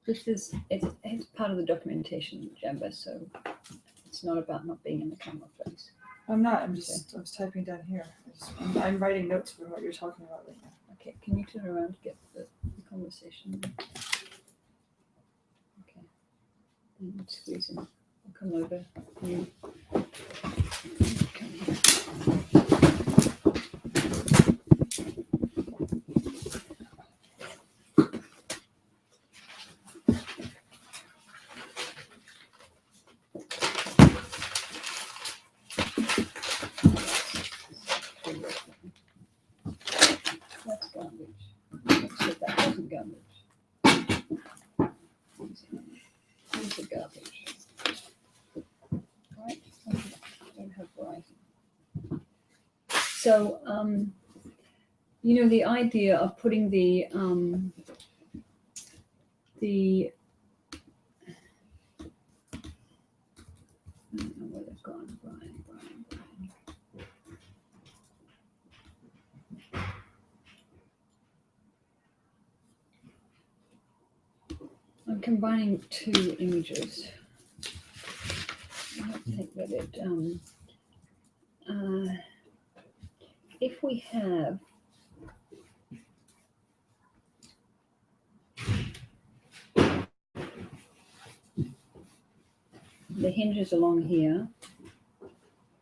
it's part of the documentation, Jamba, so it's not about not being in the camera place. I'm not. I was typing down here. I'm writing notes for what you're talking about right now. Okay, can you turn around to get the conversation? Okay, and squeeze in. I'll come over. You come here. That's garbage. Let's see if that wasn't garbage. Here's the garbage. Right? Okay. Don't have Verizon. So, you know, the idea of putting the I don't know where they've gone, Brian. I'm combining two images. I don't think that it, if we have the hinges along here,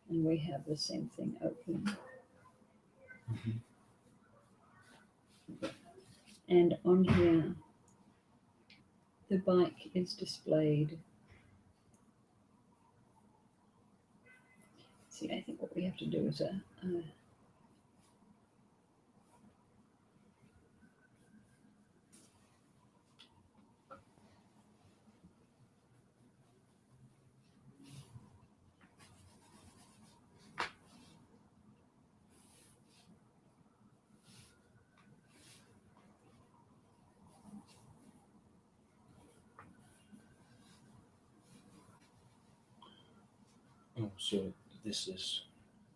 and we have the same thing open. And on here, the bike is displayed. See, I think what we have to do is oh, so this is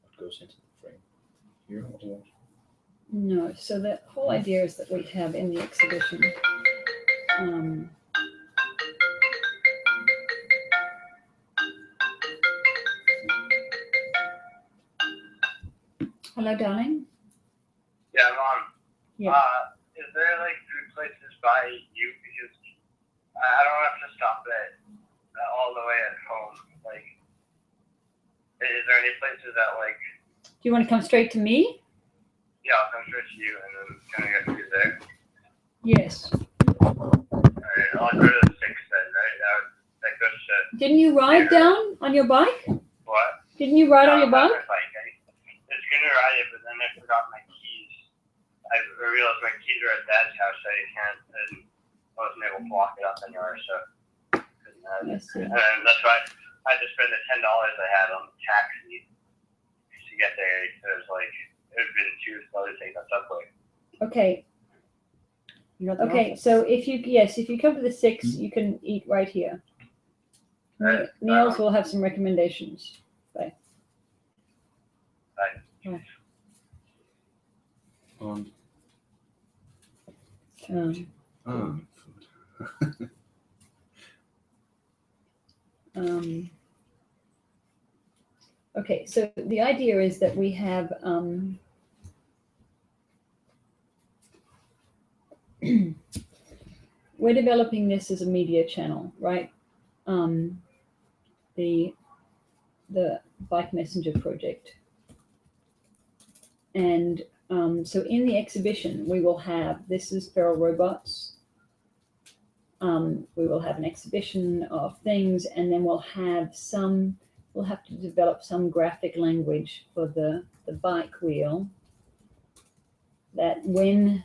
what goes into the frame here, or no. So the whole idea is that we have in the exhibition. Hello, darling. Yeah, Mom. Yeah. Is there like food places by you? Because I don't have to stop it all the way at home. Like, is there any places that like? Do you want to come straight to me? Yeah, I'll come straight to you, and then kind of get food there. Yes. Alright, I'll go to the 6 then, right? That goes to Didn't you ride down on your bike? what? Didn't you ride on your not bike? my bike. I was gonna ride it, but then I forgot my keys. I realized my keys are at Dad's house, so I wasn't able to lock it up anywhere, so couldn't have I it. see. And that's why I had to spend the $10 I had on the taxi to get there. It was like it would have been too slow to take that subway. Okay. You got the Okay. office. So if you come to the 6, you can eat right here. Right. Niels will have some recommendations. Bye. Bye. on Um, food. Okay, so the idea is that we have we're developing this as a media channel, right? The Bike Messenger project. And so in the exhibition, we will have, this is Feral Robots. We will have an exhibition of things, and then we'll have to develop some graphic language for the bike wheel, that when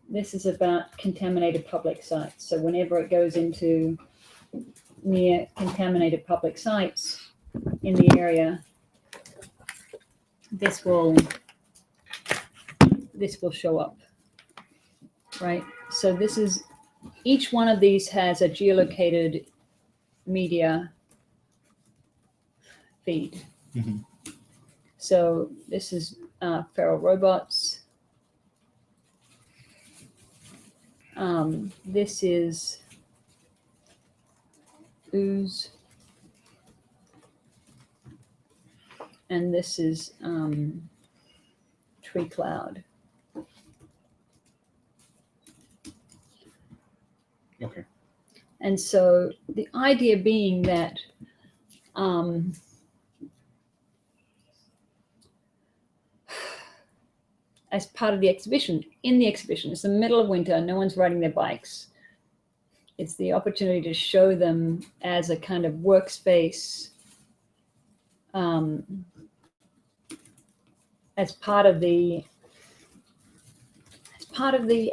this is about contaminated public sites. So whenever it goes into near contaminated public sites in the area, this will show up, right? So this is, each one of these has a geolocated media feed. Mm-hmm. So this is Feral Robots. This is ooze. And this is tree cloud. Okay. And so the idea being that as part of the exhibition, it's the middle of winter, no one's riding their bikes. It's the opportunity to show them as a kind of workspace, as part of the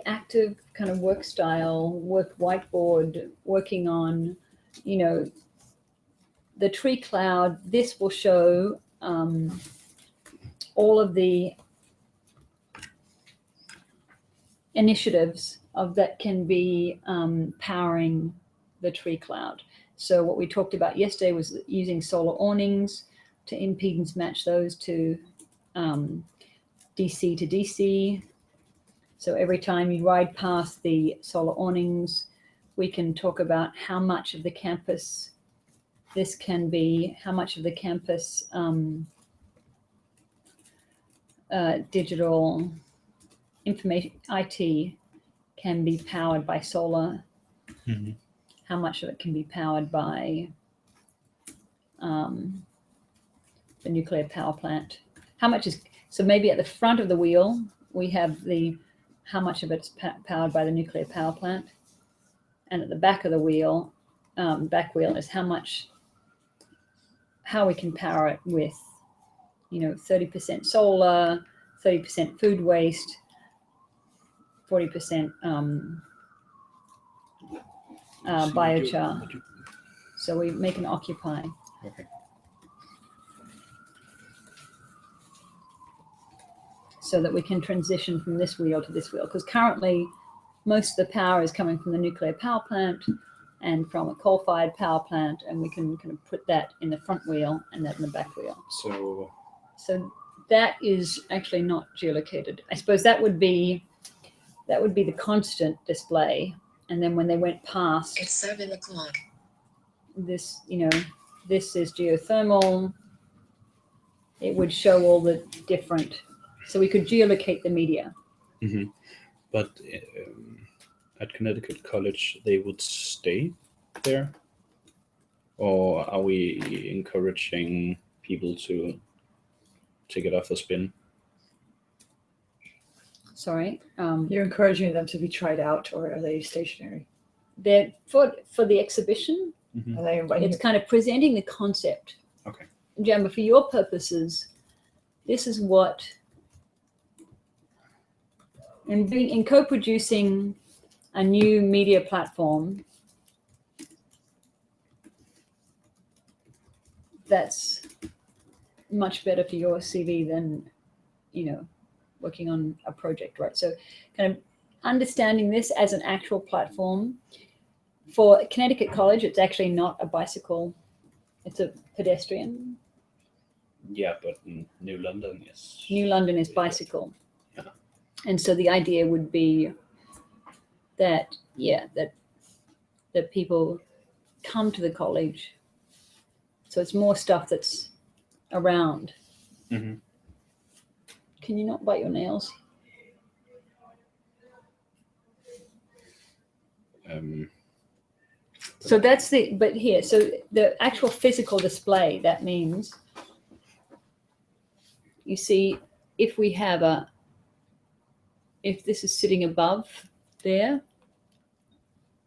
active kind of work style, whiteboard, working on, you know, the tree cloud. This will show all of the initiatives that can be powering the tree cloud. So what we talked about yesterday was using solar awnings to impedance match those to DC to DC. So every time you ride past the solar awnings, we can talk about how much of the campus this can be, how much of the campus digital information IT can be powered by solar, how much of it can be powered by the nuclear power plant, how much is, so maybe at the front of the wheel, we have how much of it's powered by the nuclear power plant. And at the back of the wheel, back wheel is how we can power it with, 30% solar, 30% food waste, 40% biochar. So we make an occupy. Okay. So that we can transition from this wheel to this wheel. Because currently, most of the power is coming from the nuclear power plant and from a coal-fired power plant, and we can kind of put that in the front wheel and that in the back wheel. So that is actually not geolocated. I suppose that would be the constant display. And then when they went past, it's 7 o'clock. This, this is geothermal. It would show all the different, so we could geolocate the media. Mm-hmm. But at Connecticut College, they would stay there? Or are we encouraging people to take it off a spin? Sorry. You're encouraging them to be tried out, or are they stationary? They're for the exhibition. Mm-hmm. Are they inviting? It's kind of presenting the concept. Okay. Jamba, for your purposes, this is what, in co-producing a new media platform, that's much better for your CV than, working on a project, right? So kind of understanding this as an actual platform. For Connecticut College, it's actually not a bicycle, it's a pedestrian. Yeah, but in New London, yes. New London is bicycle. Yeah. And so the idea would be that, that people come to the college. So it's more stuff that's around. Mm-hmm. Can you not bite your nails? So that's but the actual physical display, that means, you see, if this is sitting above there.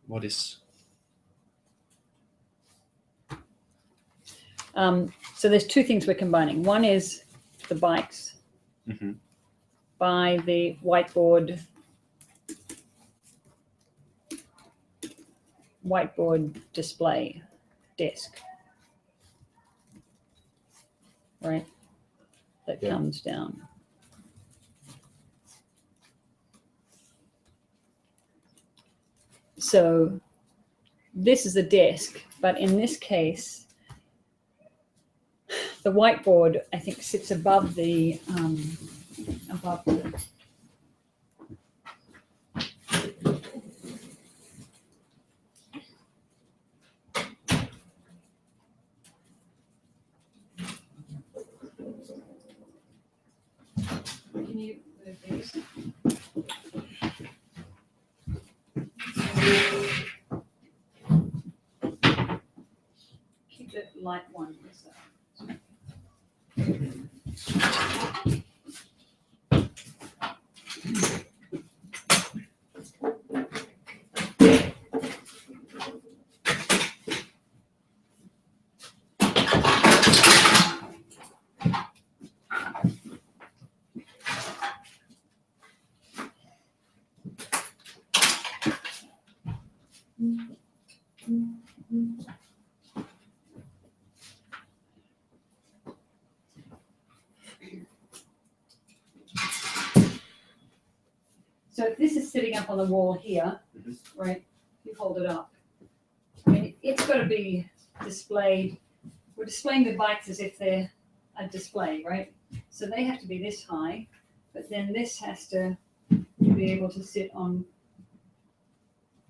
What is? So there's two things we're combining. One is the bikes by the whiteboard display desk, right? That comes down. So this is a desk, but in this case, the whiteboard, I think, sits above the you move these? Keep it light one. So if this is sitting up on the wall here, right, you hold it up. I mean, it's got to be displayed. We're displaying the bikes as if they're a display, right? So they have to be this high, but then this has to be able to sit on.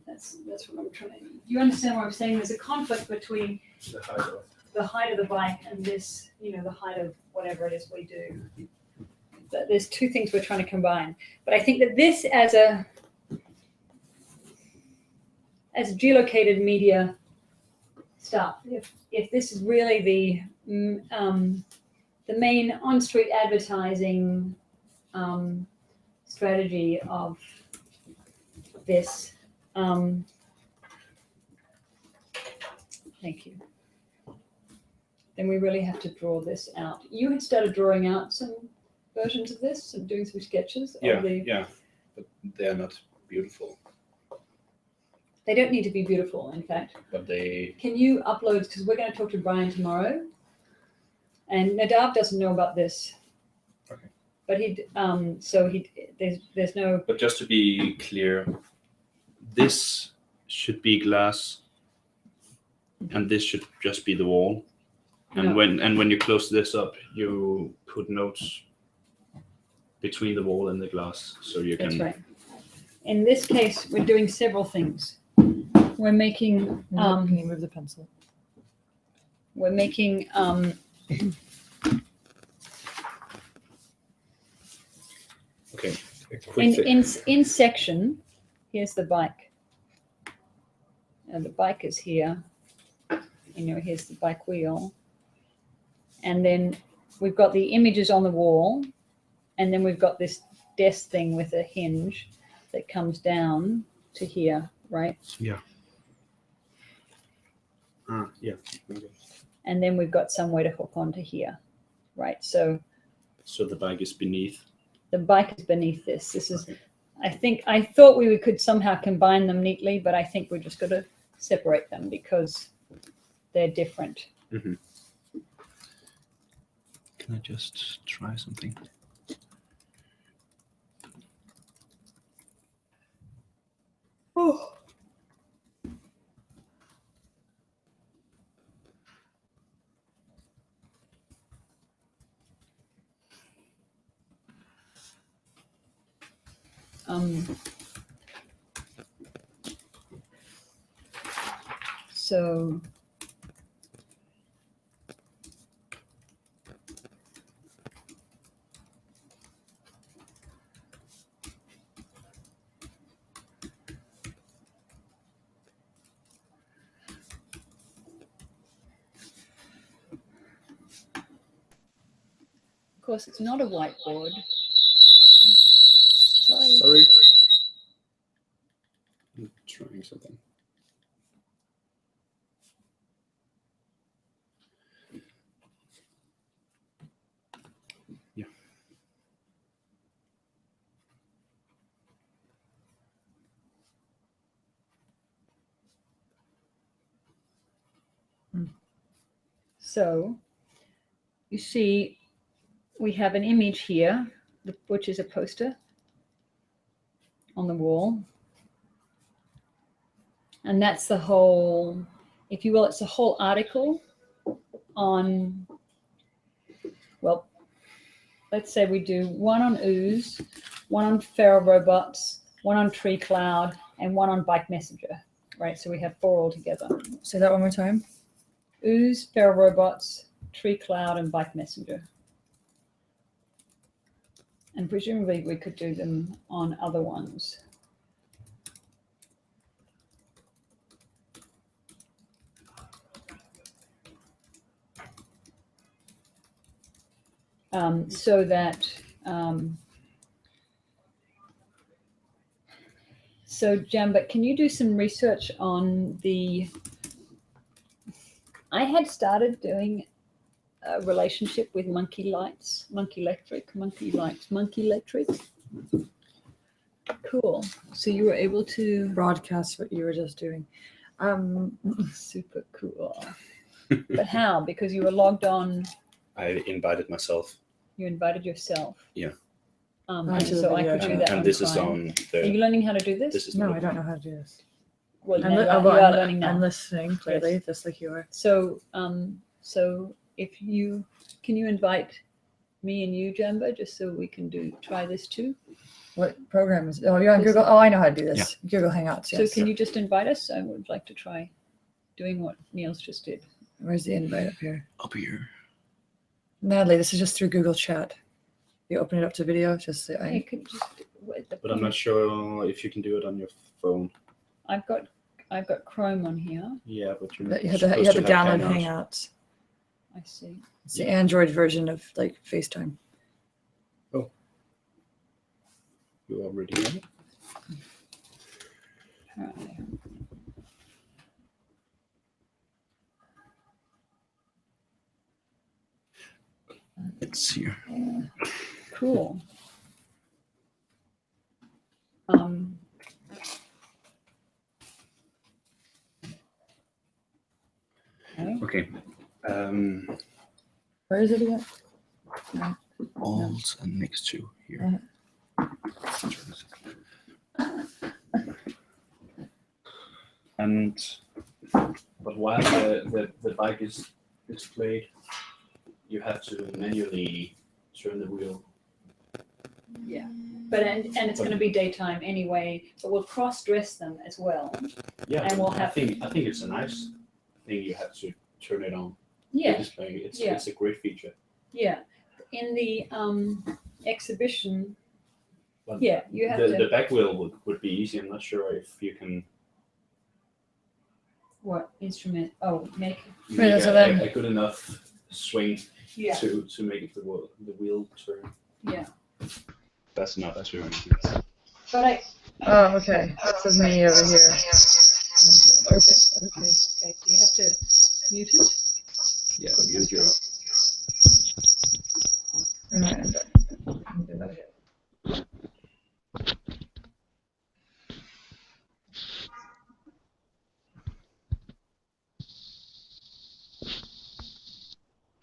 That's what I'm trying to. You understand what I'm saying? There's a conflict between the height of the bike and this, the height of whatever it is we do. But there's two things we're trying to combine. But I think that this as geolocated media stuff, if this is really the main on-street advertising strategy of this, thank you. Then we really have to draw this out. You had started drawing out some versions of this and doing some sketches. Yeah, but they're not beautiful. They don't need to be beautiful, in fact. But they. Can you upload? Because we're going to talk to Brian tomorrow, and Nadav doesn't know about this. Okay. But there's no. But just to be clear, this should be glass, and this should just be the wall. And No. when you close this up, you put notes between the wall and the glass, so you can. That's right. In this case, we're doing several things. We're making. Can you move the pencil? We're making. Okay. A quick thing. In section, here's the bike. And the bike is here. Here's the bike wheel. And then we've got the images on the wall. And then we've got this desk thing with a hinge that comes down to here, right? Yeah. Yeah. Okay. And then we've got some way to hook onto here, right? So the bike is beneath. the bike is beneath this. This is, Okay. I thought we could somehow combine them neatly, but I think we're just going to separate them because they're different. Mm-hmm. Can I just try something? Oh. So of course, it's not a whiteboard. Sorry. I'm trying something. Yeah. So you see, we have an image here, which is a poster on the wall. And that's the whole, if you will, it's a whole article on, well, let's say we do one on Ooze, one on Feral Robots, one on Tree Cloud, and one on BIKExMESSENGER, right? So we have 4 altogether. Say that one more time. Ooze, Feral Robots, Tree Cloud, and BIKExMESSENGER. And presumably we could do them on other ones. So that so Jamba, can you do some research on the? I had started doing a relationship with Monkey Electric. Cool. So you were able to Broadcast what you were just doing. super cool. But how? Because you were logged on. I invited myself. You invited yourself. Yeah. And To the so I could video. do that. And on this is Chrome. on Are you the. learning how to do this? This is No, not- I don't know how to do this. Well, I'm, now li- you are, well, you are I'm, learning now. I'm listening clearly, just like you are. So, so if you can you invite me and you, Jamba, just so we can try this too. What program is? Oh, you're on This Google. Oh, I know how to do this. Google Hangouts. So Yes. can you just invite us? I would like to try doing what Niels just did. Where's the invite up here? Up here. Natalie, this is just through Google Chat. You open it up to video. Just say, I could just. But I'm not sure if you can do it on your phone. I've got Chrome on here. Yeah, but you're you have supposed to have download Hangouts. Hangouts. I see. It's the Android version of like FaceTime. You already have it. All right. It's here. Cool. Okay. Okay. Where is it again? Alt and next to here. And but while the bike is displayed, you have to manually turn the wheel. Yeah. But and it's going to be daytime anyway. But we'll cross-dress them as well. Yeah, And we'll I have- think it's a nice thing. You have to turn it on. Yeah. The display. It's Yeah. it's a great feature. Yeah. In the exhibition. But Yeah, you have the to. back wheel would be easy. I'm not sure if you can What instrument? Oh, make. make so then- a good enough swing Yeah. to make it the wheel turn. Yeah. That's not as very But I. Oh, okay. This is me over here. Okay. Okay. Okay. So you have to mute it. Yeah, mute your.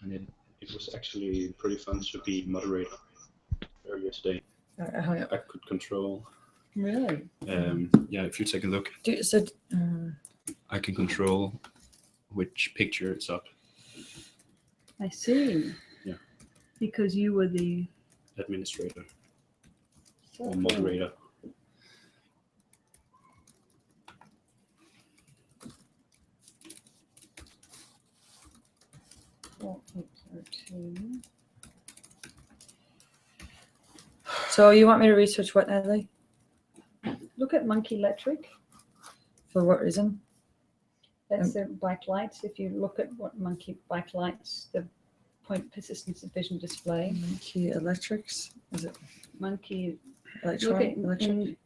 And it was actually pretty fun to be moderator earlier today. I could control. Really? Yeah, if you take a look, So, I can control which picture it's up. I see. Yeah. Because you were the Administrator or moderator. so you want me to research what, Natalie? Look at Monkey Electric. For what reason? That's their bike lights. If you look at what Monkey bike lights, the point persistence of vision display. Monkey Electrics? Is it Monkey. Look electric? at Electric? in,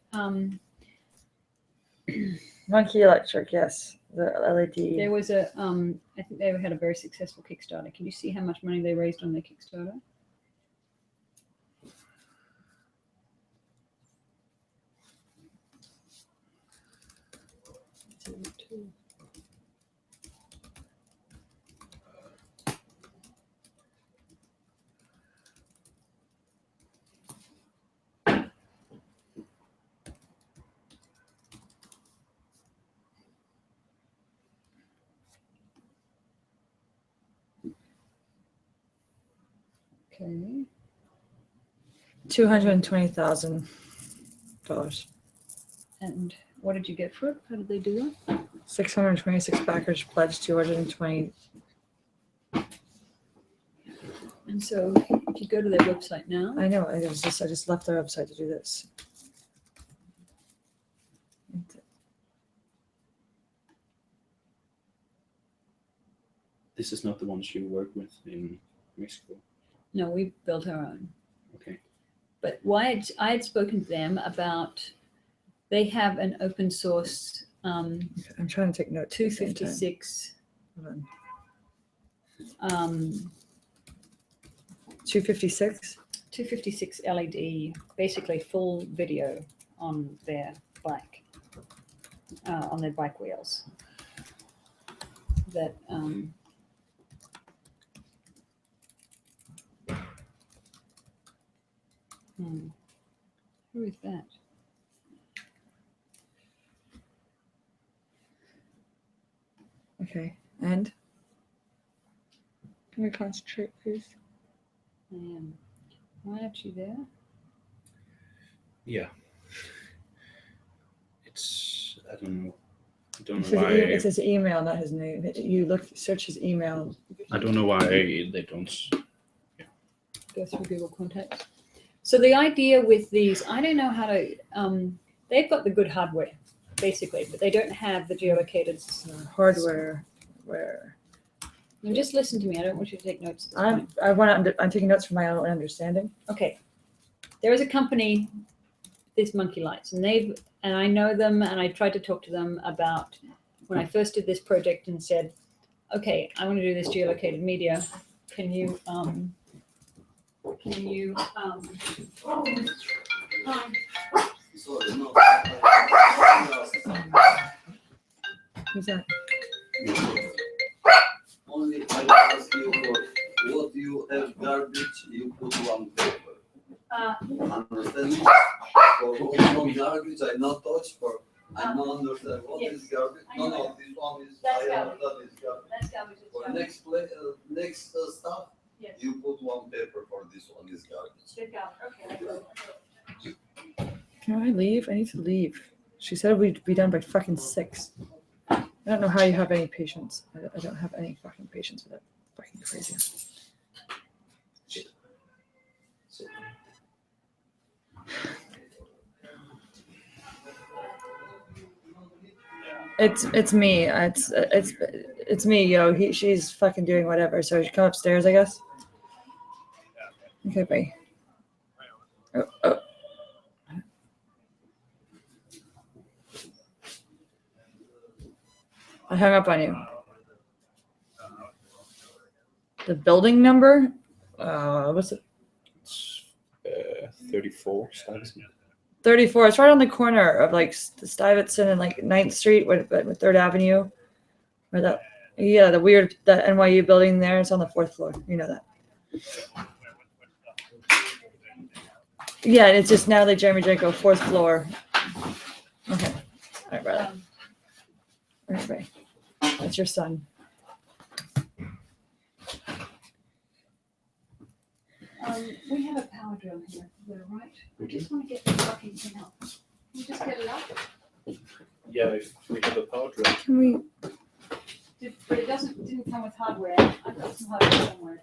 Monkey Electric, yes. The LED. there was a I think they had a very successful Kickstarter. Can you see how much money they raised on their Kickstarter? Okay. $220,000. And what did you get for it? How did they do that? 626 backers pledged 220. And so If you go to their website now, I know. I just left their website to do this. This is not the ones you work with in Mexico. no, we built our own. Okay. But I had spoken to them about, they have an open source I'm trying to take notes. at the same time. 256 Hold on. 256. 256 LED, basically full video on their bike, on their bike wheels. That who is that? Okay, and can we concentrate, please? I am. Why aren't you there? Yeah. It's, I don't know. I don't It's know his, why. it's his email, not his name. You search his email. I don't know why they don't. Go through Google Contacts. So the idea with these, I don't know how to, they've got the good hardware, basically, but they don't have the geolocated. Hardware, where And just listen to me. I don't want you to take notes. At this point. I'm taking notes for my own understanding. Okay. There is a company, this Monkey Lights, and I know them, and I tried to talk to them about when I first did this project and said, okay, I want to do this geolocated media. Can you Who's that? Only I ask you for what you have garbage, you put one paper. Understand me? For all garbage, I not touch for. I not understand what is garbage. No, this one is. That's I garbage. understand is garbage. That's garbage. For next stuff, Yes. you put one paper for this one is garbage. Okay. Can I leave? I need to leave. She said we'd be done by fucking 6. I don't know how you have any patience. I don't have any fucking patience with that. Fucking crazy. It's me. It's me, yo. She's fucking doing whatever. So she come upstairs, I guess. Okay, bye. Oh. I hung up on you. The building number? What's it? 34 Stuyvesant. 34. It's right on the corner of like Stuyvesant and like 9th Street with 3rd Avenue. Or that, yeah, the NYU building there. It's on the 4th floor. You know that. Yeah, it's just Natalie Jeremy Jenko, 4th floor. Okay. All right, brother. All right, bye. That's your son. We have a power drill here, right? We just want to get the fucking thing up. Can you just get it up? Yeah, if we have a power drill. Can we? But it didn't come with hardware. I've got some hardware somewhere.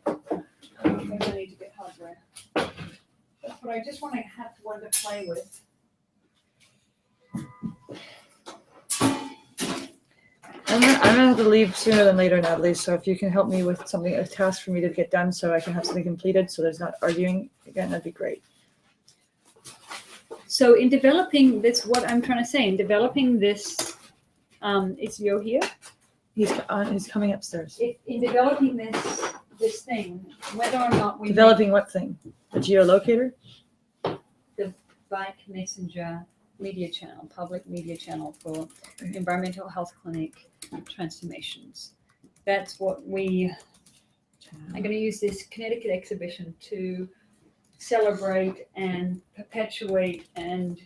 Maybe I need to get hardware. But I just want to have one to play with. I'm gonna have to leave sooner than later, Natalie. So if you can help me with something, a task for me to get done, so I can have something completed, so there's not arguing again, that'd be great. So in developing this, what I'm trying to say, in developing this, is Yo here? He's coming upstairs. In developing this thing, whether or not we Developing what thing? The geolocator? the BIKExMESSENGER media channel, public media channel for environmental health clinic transformations. That's what I'm going to use this Connecticut exhibition to celebrate and perpetuate and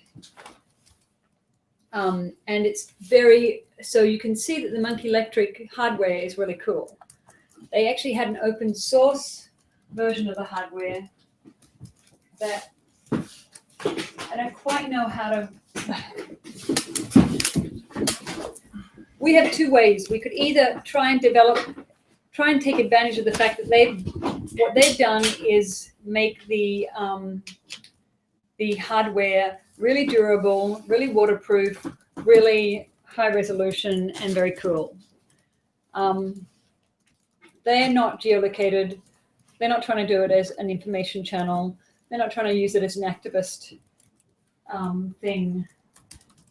it's very, so you can see that the Monkey Electric hardware is really cool. They actually had an open source version of the hardware that I don't quite know how to. We have two ways. We could either try and take advantage of the fact that what they've done is make the hardware really durable, really waterproof, really high resolution, and very cool. They're not geolocated. They're not trying to do it as an information channel. They're not trying to use it as an activist thing.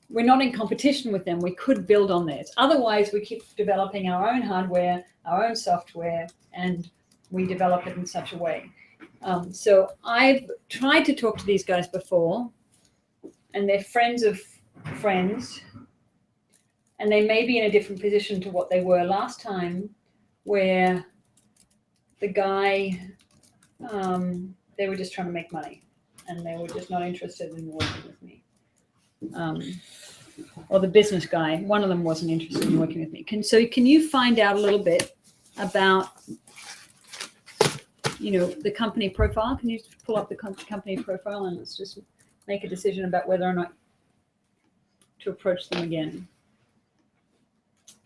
We're not in competition with them. We could build on theirs. Otherwise, we keep developing our own hardware, our own software, and we develop it in such a way. So I've tried to talk to these guys before, and they're friends of friends, and they may be in a different position to what they were last time, where the guy, they were just trying to make money, and they were just not interested in working with me. Or the business guy, one of them wasn't interested in working with me. So can you find out a little bit about, the company profile? Can you pull up the company profile and let's just make a decision about whether or not to approach them again?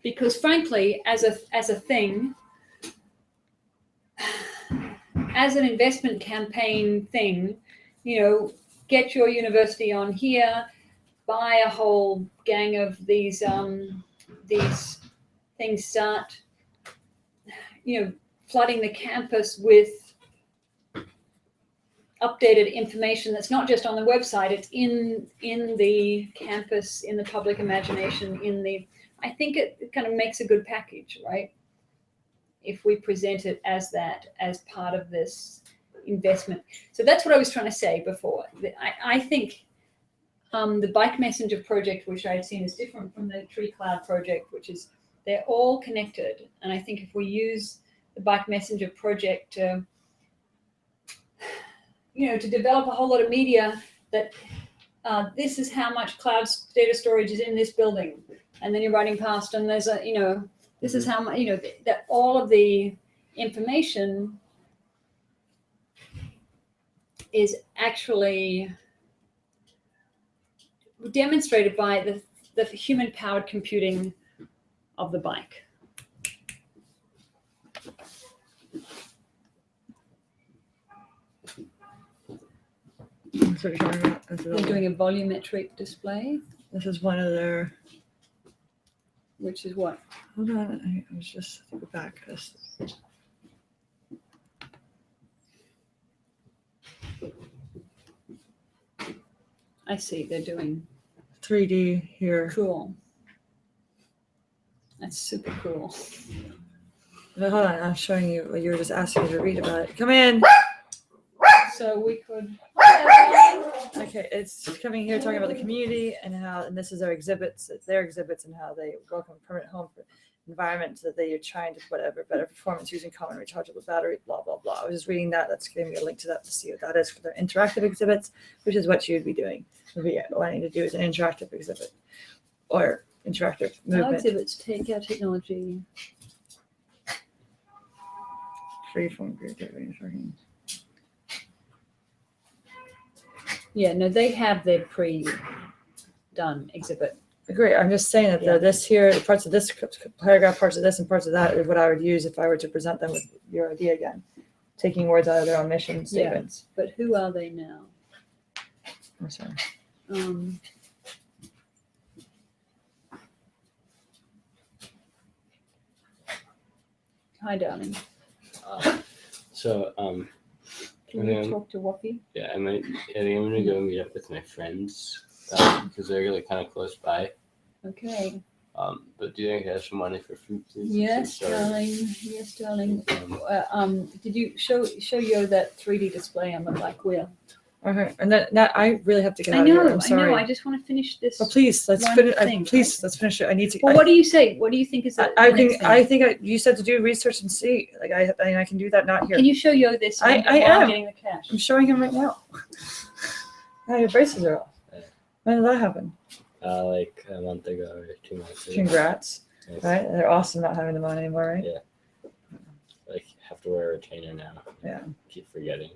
Because frankly, as a thing, as an investment campaign thing, get your university on here, buy a whole gang of these things, start, flooding the campus with updated information that's not just on the website, it's in the campus, in the public imagination, I think it kind of makes a good package, right? If we present it as that, as part of this investment. So that's what I was trying to say before. I think the BIKExMESSENGER project, which I had seen, is different from the Tree Cloud project, which is, they're all connected. And I think if we use the BIKExMESSENGER project to develop a whole lot of media that this is how much cloud data storage is in this building. And then you're riding past and there's this is how much, that all of the information is actually demonstrated by the human-powered computing of the bike. That's what you're talking about. They're doing a volumetric display. This is one of their. Which is what? Hold on, I was just go back. I see. They're doing 3D here. Cool. That's super cool. But hold on, I'm showing you what you were just asking me to read about it. Come in. So we could. Okay, it's coming here talking about the community and this is their exhibits. It's their exhibits and how they welcome a permanent home for environment so that they are trying to better performance using common rechargeable battery, blah, blah, blah. I was just reading that. That's giving me a link to that to see what that is for their interactive exhibits, which is what you'd be doing. Wanting to do is an interactive exhibit or interactive movement. Our exhibits take our technology. Freeform creativity. Yeah, no, they have their pre-done exhibit. Great. I'm just saying that this here, parts of this paragraph, parts of this, and parts of that is what I would use if I were to present them with your idea again, taking words out of their own mission statements. Yeah, but who are they now? I'm sorry. Hi, darling. Can you talk to Whoopi? Yeah, I think I'm gonna go meet up with my friends because they're like kind of close by. Okay. But do you think I have some money for food, please? Yes, darling. Yes, darling. Did you show you that 3D display on the black wheel? Okay, and that I really have to get out of here. I'm sorry. I know. I just want to finish this. Oh, please, let's finish. Let's finish it. I need to. Well, what do you say? What do you think is the next thing? You said to do research and see. Like I can do that not here. Can you show Yo this? I am getting the cash. I'm showing him right now. Your braces are off. When did that happen? Like a month ago or 2 months ago. Congrats. Thanks. Right? They're awesome not having them on anymore, right? Yeah. Like have to wear a retainer now. Yeah. Keep forgetting.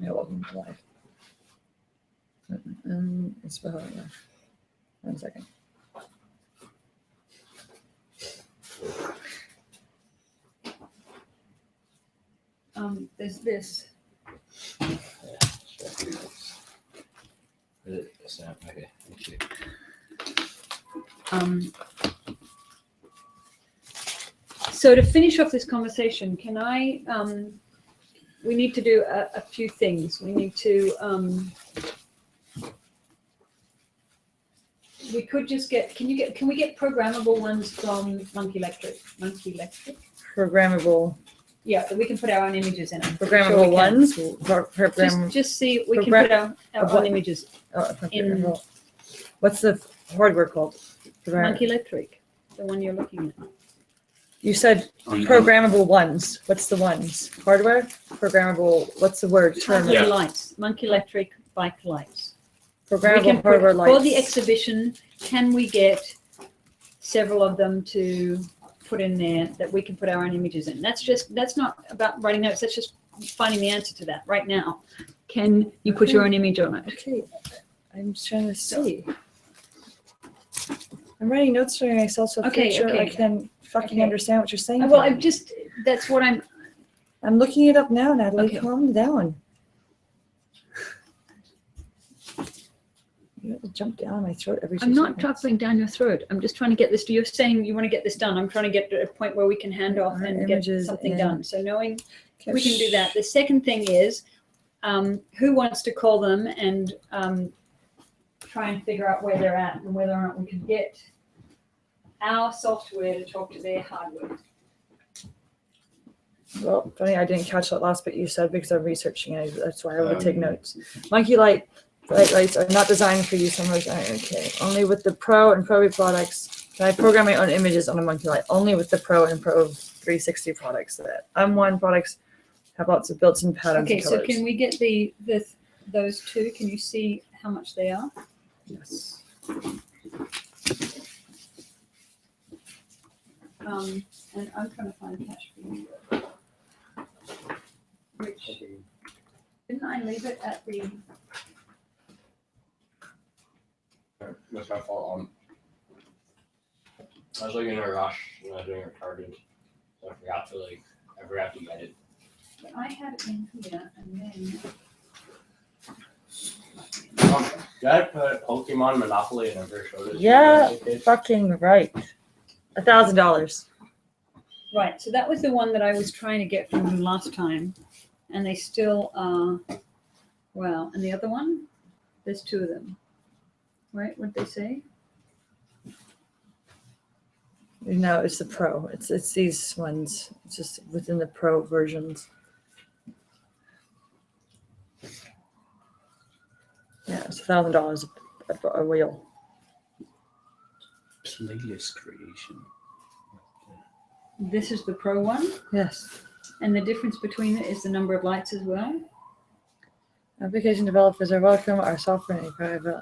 Yeah, welcome to life. It's behind there. 1 second. There's this. Okay, thank you. So to finish off this conversation, can I? We need to do a few things. We need to. We could just get. Can we get programmable ones from Monkey Electric? Monkey Electric. Programmable. Yeah, that we can put our own images in. Programmable ones. Just see if we can put our own images in. What's the hardware called? Monkey Electric, the one you're looking at. You said programmable ones. What's the ones? Hardware? Programmable. What's the word? Term? Yeah. Lights. Monkey Electric bike lights. Programmable hardware lights. For the exhibition, can we get several of them to put in there that we can put our own images in? That's not about writing notes. That's just finding the answer to that right now. Can you put your own image on it? Okay. I'm just trying to see. I'm writing notes for myself so I can fucking understand what you're saying. Well, that's what I'm looking it up now, Natalie. Okay. Calm down. You have to jump down my throat every 2 I'm not seconds. dropping down your throat. I'm just trying to get this. You're saying you want to get this done. I'm trying to get to a point where we can hand off and get something done. So knowing we can do that. The second thing is who wants to call them and try and figure out where they're at and whether or not we can get our software to talk to their hardware. Well, funny, I didn't catch that last bit you said because I'm researching it. That's why I would take notes. Monkey lights are not designed for use on those. Okay, only with the Pro and Pro V products. Can I program my own images on a Monkey light? Only with the Pro and Pro 360 products. That M1 products have lots of built-in patterns. Okay, and colors. so can we get those two? Can you see how much they are? Yes. And I'm trying to find cash for you. Which didn't I leave it at the? That's my fault. I was like in a rush when I was doing retarded, so I forgot to get it. But I had it in here, and then. Did I put Pokemon Monopoly and never showed it? Yeah, fucking right. $1,000. Right, so that was the one that I was trying to get from them last time, and they still are. Wow, and the other one, there's two of them. Right? What'd they say? No, it's the Pro. It's these ones. It's just within the Pro versions. Yeah, it's $1,000 a wheel. Playlist creation. This is the Pro one, Yes. and the difference between it is the number of lights as well. Application developers are welcome. Our software and private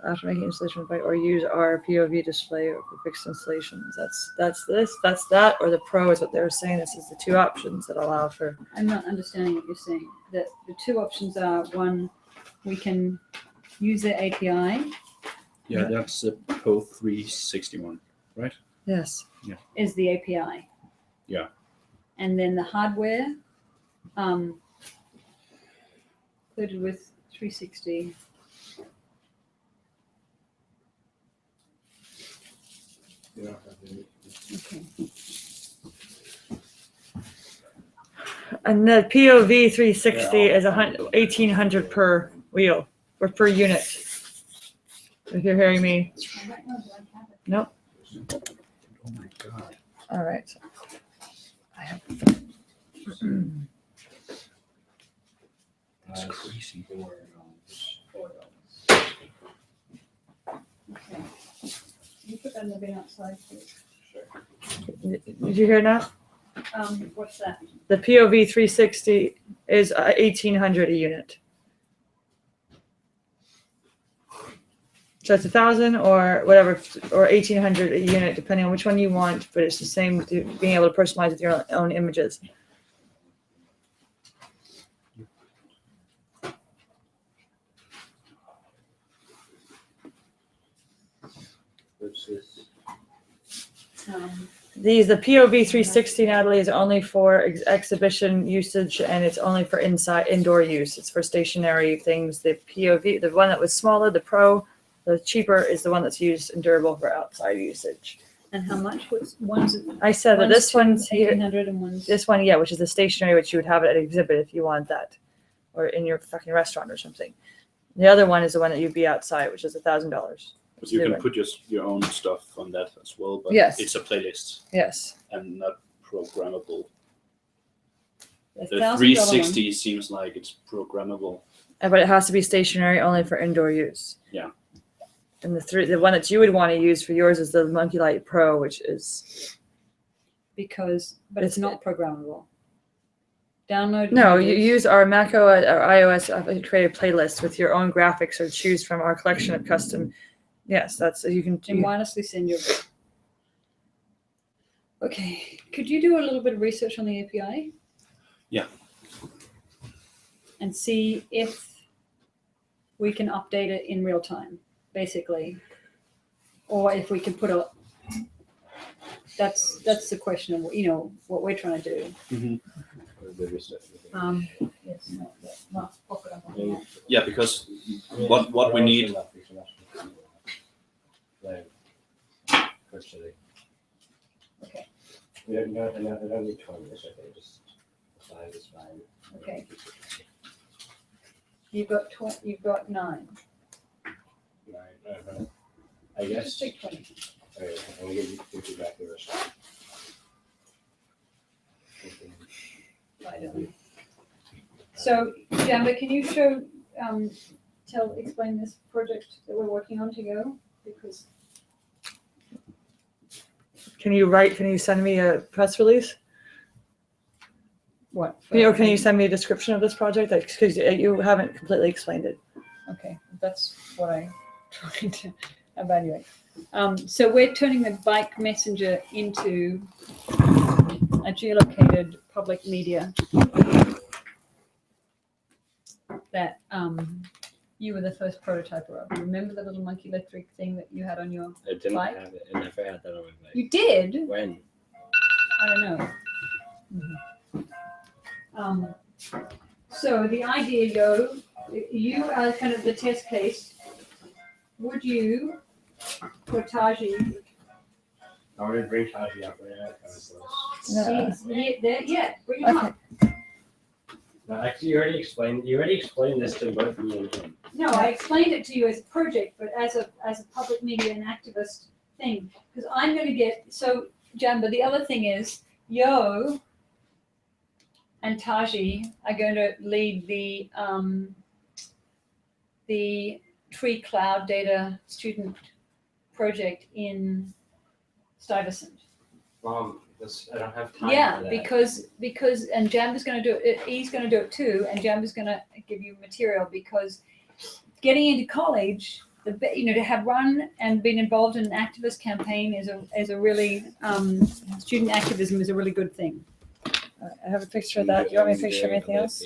after making installation by or use our POV display for fixed installations. That's this, that's that, or the Pro is what they were saying. This is the two options that allow for. I'm not understanding what you're saying. The two options are one, we can use the API. Yeah, that's the Pro 361, right? Yes. Is the API. Yeah. And then the hardware, included with 360. Okay. And the POV 360 is 1,800 per wheel or per unit. If you're hearing me. Nope. Oh my god. All right. I have. That's crazy. Okay. You put that in the bin outside, please. Did you hear that? What's that? The POV 360 is 1,800 a unit. So it's 1,000 or whatever, or 1,800 a unit, depending on which one you want. But it's the same with being able to personalize with your own images. What's this? The POV 360, Natalie, is only for exhibition usage, and it's only for indoor use. It's for stationary things. The POV, the one that was smaller, the Pro, the cheaper, is the one that's used and durable for outside usage. And how much was one's? I said that this one's here, 1,800 and one's. this one, yeah, which is the stationary, which you would have at an exhibit if you want that, or in your fucking restaurant or something. The other one is the one that you'd be outside, which is $1,000. But you can put your own stuff on that as well, but Yes. it's a playlist Yes. and not programmable. The The $1,000 360 seems like it's programmable. But it has to be stationary only for indoor use. Yeah. And the one that you would want to use for yours is the Monkey Light Pro, which is but it's not programmable. Download. no. You images. use our Mac OS or iOS created playlist with your own graphics, or choose from our collection of custom. Yes, that's you can. And wirelessly send your. Okay, could you do a little bit of research on the API? Yeah. And see if we can update it in real time, basically, or if we can put a. That's the question of what we're trying to do. Yes, no, not pocket up on that. Yeah, because what we need. Okay. We don't need 20 minutes, okay, just 5 is fine. Okay. You've got 9. Right, I guess. Just take 20. Alright, I'm gonna give you back the rest. So, Jamba, can you explain this project that we're working on to go? Because Can you send me a press release? what? Can you send me a description of this project? Because you haven't completely explained it. Okay, that's what I'm trying to evaluate. So we're turning the Bike Messenger into a geolocated public media that you were the first prototyper of. Remember the little monkey electric thing that you had on your I didn't bike? have it. I never had that on my bike. You did? When? I don't know. So the idea, you are kind of the test case. Would you, for Taji, I want to bring Taji up right now. yeah, bring him up. No, actually, you already explained this to both me and him. No, I explained it to you as a project, but as a public media and activist thing, because I'm going to get Jamba. The other thing is Yo and Taji are going to lead the Tree Cloud Data student project in Stuyvesant. Mom, I don't have time. Yeah, for that. because and Jamba's going to do it. He's going to do it too, and Jamba's going to give you material because getting into college, to have run and been involved in an activist campaign is a really student activism is a really good thing. I have a picture of that. Do you want me to picture anything else?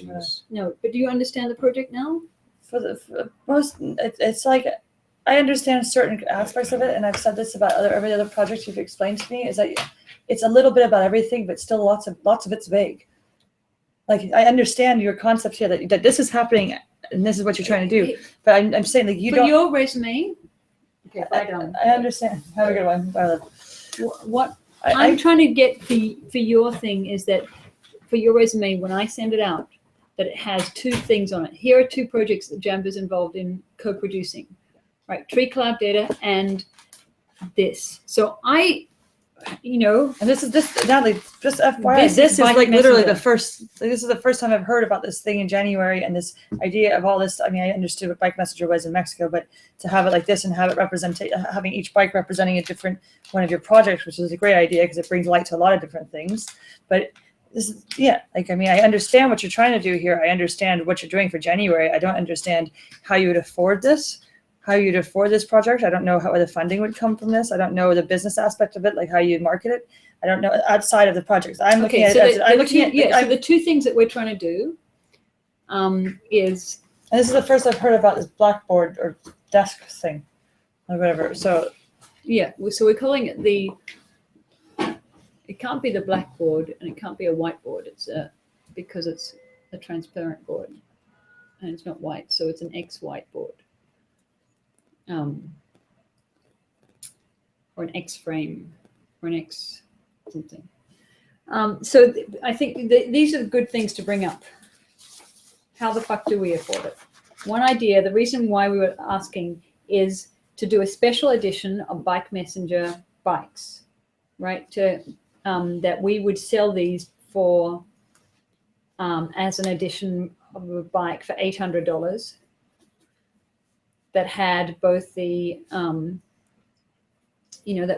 No, but do you understand the project now? For most, it's like I understand certain aspects of it, and I've said this about every other project you've explained to me. Is that it's a little bit about everything, but still lots of it's vague. Like I understand your concept here that this is happening and this is what you're trying to do, but I'm saying like you For don't. your resume. Okay, bye, Dawn. I understand. Have a good one. Bye, love. What I'm trying to get for your thing is that for your resume, when I send it out, that it has 2 things on it. Here are 2 projects that Jamba's involved in co-producing, right? Tree Cloud Data and this. So and this Natalie, just FYI, This this is is Bike like literally Messenger. this is the first time I've heard about this thing in January, and this idea of all this. I mean, I understood what Bike Messenger was in Mexico, but to have it like this and have it having each bike representing a different one of your projects, which is a great idea because it brings light to a lot of different things. But this is, I understand what you're trying to do here. I understand what you're doing for January. I don't understand how you would afford this. How you'd afford this project. I don't know how the funding would come from this. I don't know the business aspect of it, like how you'd market it. I don't know outside of the projects. I'm looking at it. So the 2 things that we're trying to do is. And this is the first I've heard about this Blackboard or desk thing, or whatever. So Yeah, so we're calling it the It can't be the black board and it can't be a white board. Because it's a transparent board and it's not white, so it's an X white board. Or an X frame or an X something. I think these are good things to bring up. How the fuck do we afford it? One idea, the reason why we were asking is to do a special edition of BIKExMESSENGER bikes, right? That we would sell these for as an edition of a bike for $800 that had both the, that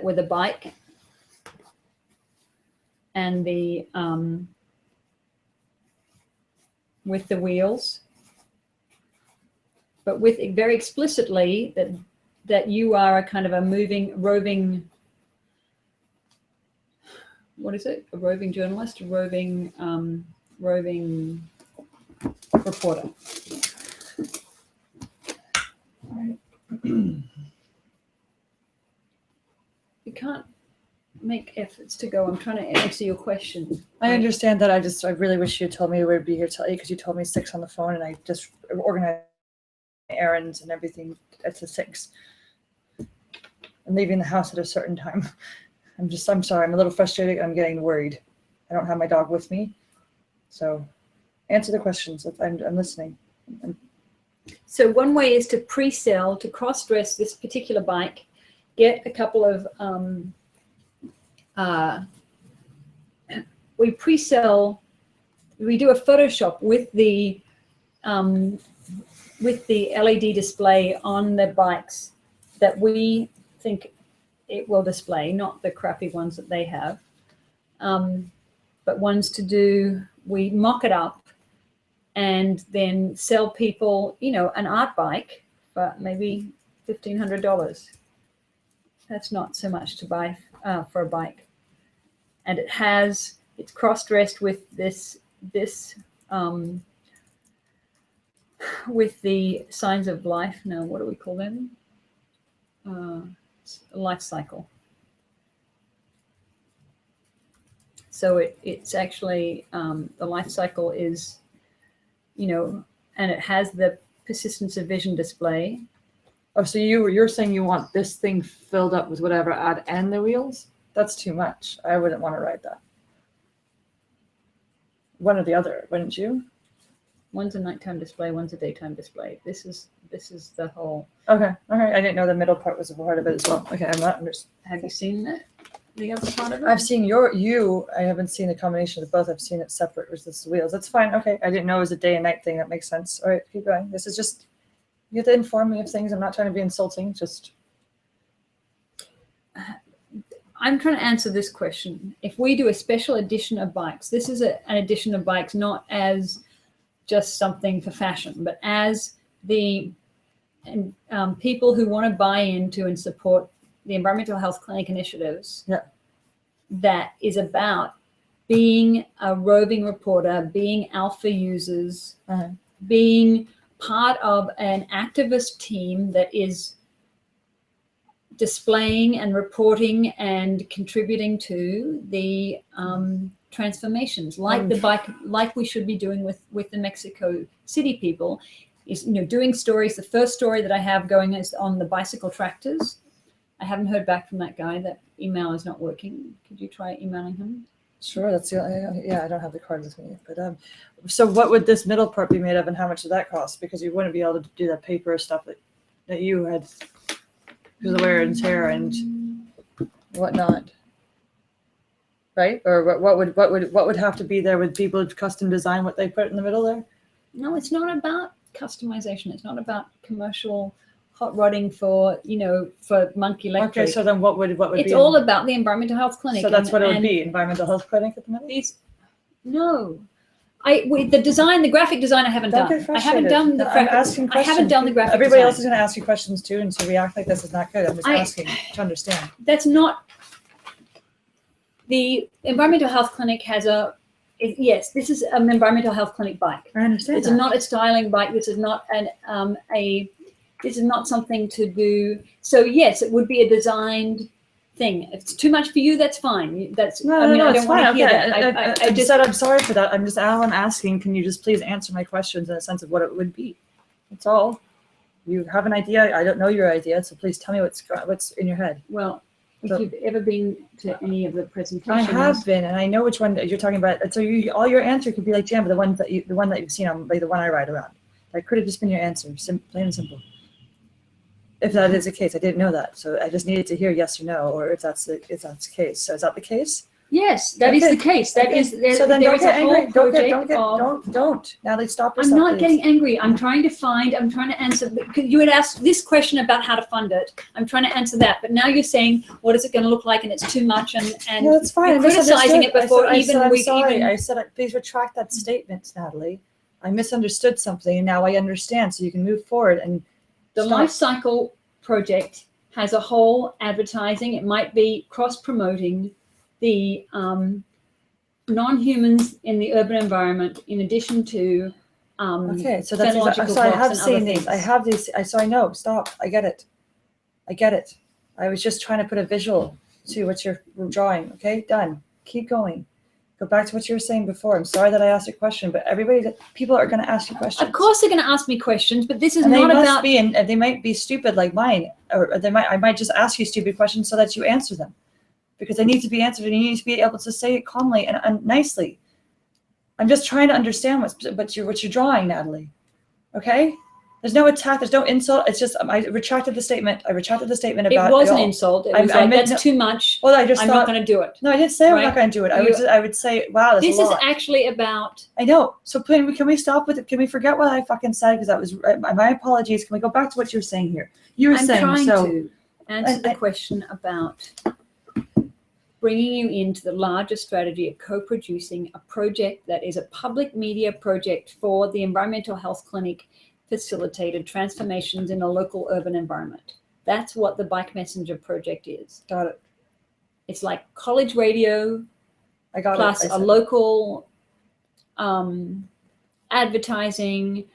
were the bike and the, with the wheels, but with very explicitly that you are a kind of a roving, what is it? A roving journalist, a roving reporter. You can't make efforts to go. I'm trying to answer your question. I understand that. I really wish you had told me we would be here till 8 because you told me 6 on the phone and I just organized errands and everything at 6. I'm leaving the house at a certain time. I'm sorry. I'm a little frustrated. I'm getting worried. I don't have my dog with me. So answer the questions. I'm listening. So one way is to pre-sell, to cross-dress this particular bike, get a couple of, we pre-sell, we do a Photoshop with the LED display on the bikes that we think it will display, not the crappy ones that they have, but ones to do, we mock it up and then sell people, an art bike for maybe $1,500. That's not so much to buy for a bike. And it's cross-dressed with this with the signs of life. No, what do we call them? Life cycle. So it's actually, the life cycle is, and it has the persistence of vision display. Oh, so you're saying you want this thing filled up with whatever ad and the wheels? That's too much. I wouldn't want to ride that. One or the other, wouldn't you? One's a nighttime display, one's a daytime display. This is the whole. Okay, all right. I didn't know the middle part was a part of it as well. Okay, I'm not understanding. Have you seen that? The other part of it? I've seen I haven't seen the combination of both. I've seen it separate versus the wheels. That's fine. Okay, I didn't know it was a day and night thing. That makes sense. All right, keep going. This is just, you have to inform me of things. I'm not trying to be insulting. Just. I'm trying to answer this question. If we do a special edition of bikes, this is an edition of bikes, not as just something for fashion, but as the people who want to buy into and support the environmental health clinic initiatives. Yeah. That is about being a roving reporter, being alpha users, being part of an activist team that is displaying and reporting and contributing to the transformations, like the bike, like we should be doing with the Mexico City people, is doing stories. The first story that I have going is on the bicycle tractors. I haven't heard back from that guy. That email is not working. Could you try emailing him? Sure, that's yeah. I don't have the card with me, but so what would this middle part be made of, and how much did that cost? Because you wouldn't be able to do that paper stuff that you had, because of wear and tear and whatnot, right? Or what would have to be there? Would people custom design what they put in the middle there? No, it's not about customization. It's not about commercial hot rodding for for Monkey Electric. Okay, so then what would it's all about the environmental health clinic. So that's what it would be, environmental health clinic at the middle. No, the design, the graphic design, I haven't done. I haven't done the graphic. Asking questions. I haven't done the graphic. Everybody design. else is going to ask you questions too, and so we act like this is not good. I'm just asking to understand. That's not. The environmental health clinic has yes, this is an environmental health clinic bike. I understand. It's not a styling bike. This is not this is not something to do. So yes, it would be designed thing. If it's too much for you, that's fine. That's No, I mean, I it's don't want to fine. hear Okay, that. I just said I'm sorry for that. I'm just all I'm asking. Can you just please answer my questions in a sense of what it would be? That's all. You have an idea. I don't know your idea, so please tell me what's in your head. Well, if So- you've ever been to any of the I presentations, have been, and I know which one that you're talking about. And so all your answer could be like, Jan, but the one that you've seen on like the one I ride around. That could have just been your answer, plain and simple. If that is the case, I didn't know that, so I just needed to hear yes or no, or if that's the case. So is that the case? yes, that is Okay. the case. That Okay. is there. So then There don't is a get whole angry. project of. Don't. Natalie, stop I'm yourself. not please. getting angry. I'm trying to answer. Because you had asked this question about how to fund it. I'm trying to answer that. But now you're saying, what is it going to look like? And it's too much. And No, that's fine. you're criticizing it before I said, even I'm we've sorry. even. I said, please retract that statement, Natalie. I misunderstood something, and now I understand. So you can move forward and The stop. life cycle project has a whole advertising. It might be cross-promoting the non-humans in the urban environment, in addition to Okay, so that's phenological so I blocks have and seen other these. things. I have these. So I know. Stop. I get it. I get it. I was just trying to put a visual to what you're drawing. Okay, done. Keep going. Go back to what you were saying before. I'm sorry that I asked a question, but people are going to ask you questions. Of course, they're going to ask me questions, but this is And they not must about. be, and they might be stupid like mine, or I might just ask you stupid questions so that you answer them, because they need to be answered, and you need to be able to say it calmly and nicely. I'm just trying to understand what you're drawing, Natalie. Okay? There's no attack. There's no insult. It's just I retracted the statement. I retracted the statement about It was an all. insult. It I- was I like, meant that's no- too much. Well, I just I'm thought. not going to do it. No, I didn't say I'm Right? not going to do it. You- I would say, wow, that's This a is lot. actually about. I know. So can we stop with it? Can we forget what I fucking said? Because that was my apologies. Can we go back to what you were saying here? You were I'm saying trying so. to answer the question about bringing you into the larger strategy of co-producing a project that is a public media project for the Environmental Health Clinic facilitated transformations in a local urban environment. That's what the Bike Messenger project is. Got it. It's like college radio I got plus it. a local advertising.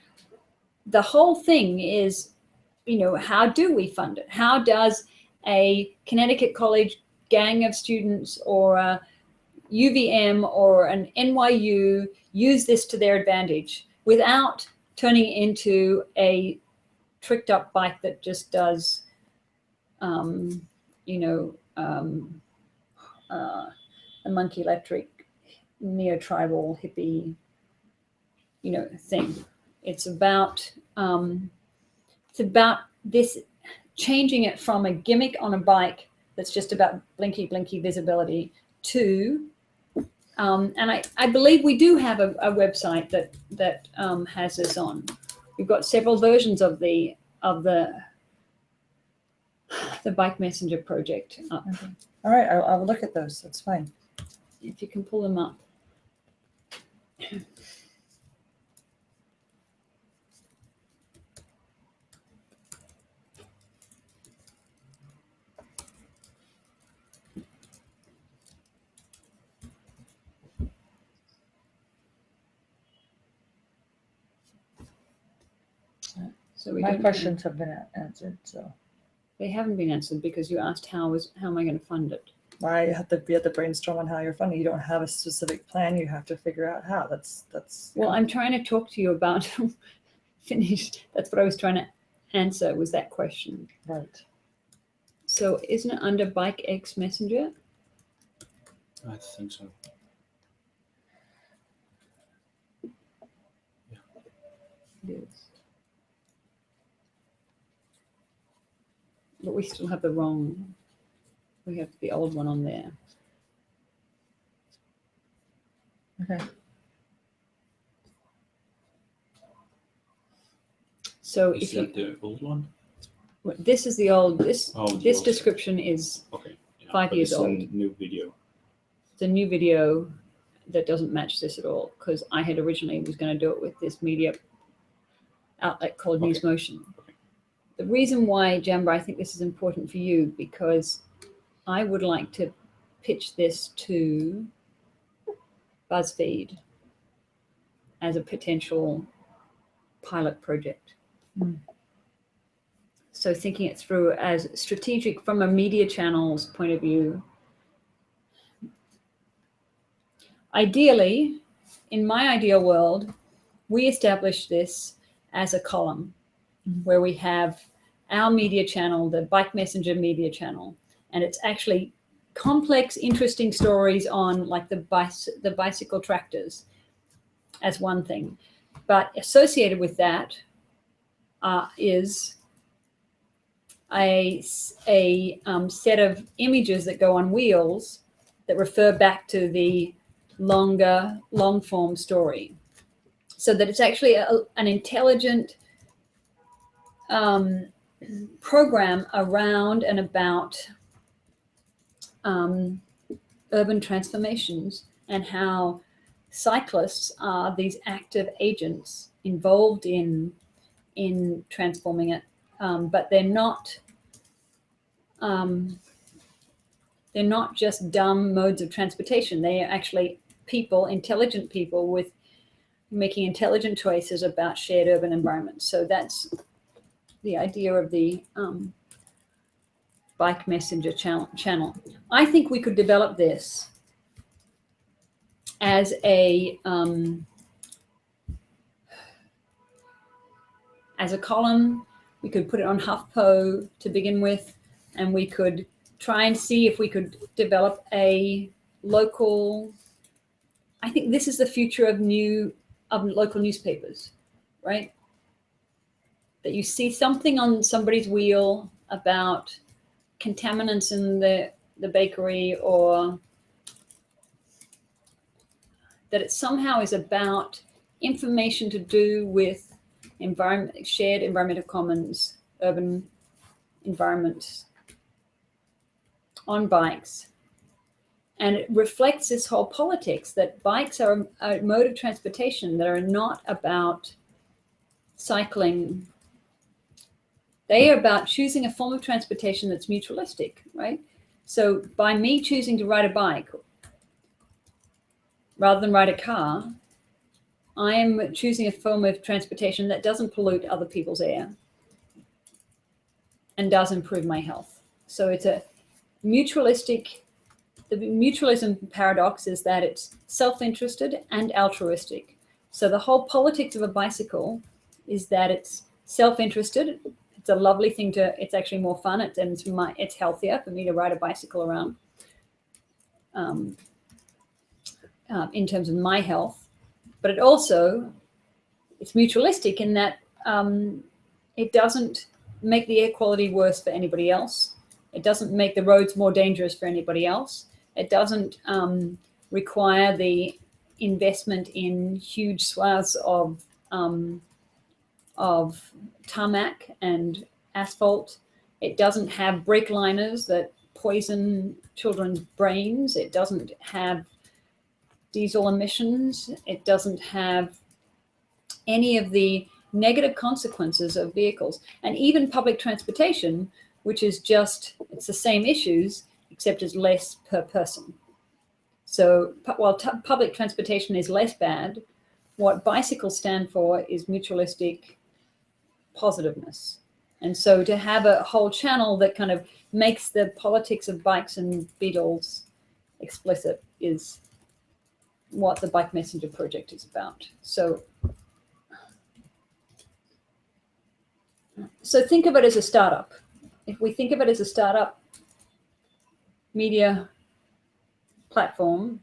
The whole thing is, how do we fund it? How does a Connecticut college gang of students or a UVM or an NYU use this to their advantage without turning it into a tricked up bike that just does, the monkey electric neo-tribal hippie, thing. It's about this changing it from a gimmick on a bike that's just about blinky visibility to and I believe we do have a website that has this on. We've got several versions of the Bike Messenger project up. Okay. All right, I'll look at those. That's fine. If you can pull them up. So My questions have been answered. So They haven't been answered because you asked how am I going to fund it? I have to brainstorm on how you're funding. You don't have a specific plan. You have to figure out how. That's. Well, I'm trying to talk to you about finish. That's what I was trying to answer, was that question. Right. So isn't it under BIKExMESSEnger? I think so. It is. But we still have we have the old one on there. Okay. So Is if you, that the old one? this is the old, this Oh, the old description is Okay. Yeah, 5 but years it's a old. new video. It's a new video that doesn't match this at all, because I had originally was going to do it with this media outlet called Okay. News Motion. Okay. The reason why, Jamba, I think this is important for you, because I would like to pitch this to BuzzFeed as a potential pilot project. Mm. So thinking it through as strategic from a media channel's point of view. Ideally, in my ideal world, we establish this as a column where we have our media channel, the Bike Messenger media channel, and it's actually complex, interesting stories on like the bicycle tractors as one thing. But associated with that is a set of images that go on wheels that refer back to the long form story, so that it's actually an intelligent program around and about urban transformations and how cyclists are these active agents involved in transforming it, but they're not just dumb modes of transportation. They are actually people, intelligent people with making intelligent choices about shared urban environments. So that's the idea of the Bike Messenger channel. I think we could develop this as a column. We could put it on HuffPo to begin with, and we could try and see if we could develop a local. I think this is the future of local newspapers, right? That you see something on somebody's wheel about contaminants in the bakery, or that it somehow is about information to do with shared environmental commons, urban environments on bikes. And it reflects this whole politics that bikes are a mode of transportation that are not about cycling. They are about choosing a form of transportation that's mutualistic, right? So by me choosing to ride a bike rather than ride a car, I am choosing a form of transportation that doesn't pollute other people's air and does improve my health. So it's a mutualistic. The mutualism paradox is that it's self-interested and altruistic. So the whole politics of a bicycle is that it's self-interested. It's a lovely thing it's actually more fun. It's healthier for me to ride a bicycle around in terms of my health. But it's mutualistic in that it doesn't make the air quality worse for anybody else. It doesn't make the roads more dangerous for anybody else. It doesn't require the investment in huge swaths of tarmac and asphalt. It doesn't have brake liners that poison children's brains. It doesn't have diesel emissions. It doesn't have any of the negative consequences of vehicles. And even public transportation, which is it's the same issues, except it's less per person. So while public transportation is less bad, what bicycles stand for is mutualistic positiveness. And so to have a whole channel that kind of makes the politics of bikes and beetles explicit is what the Bike Messenger project is about. So think of it as a startup. If we think of it as a startup media platform,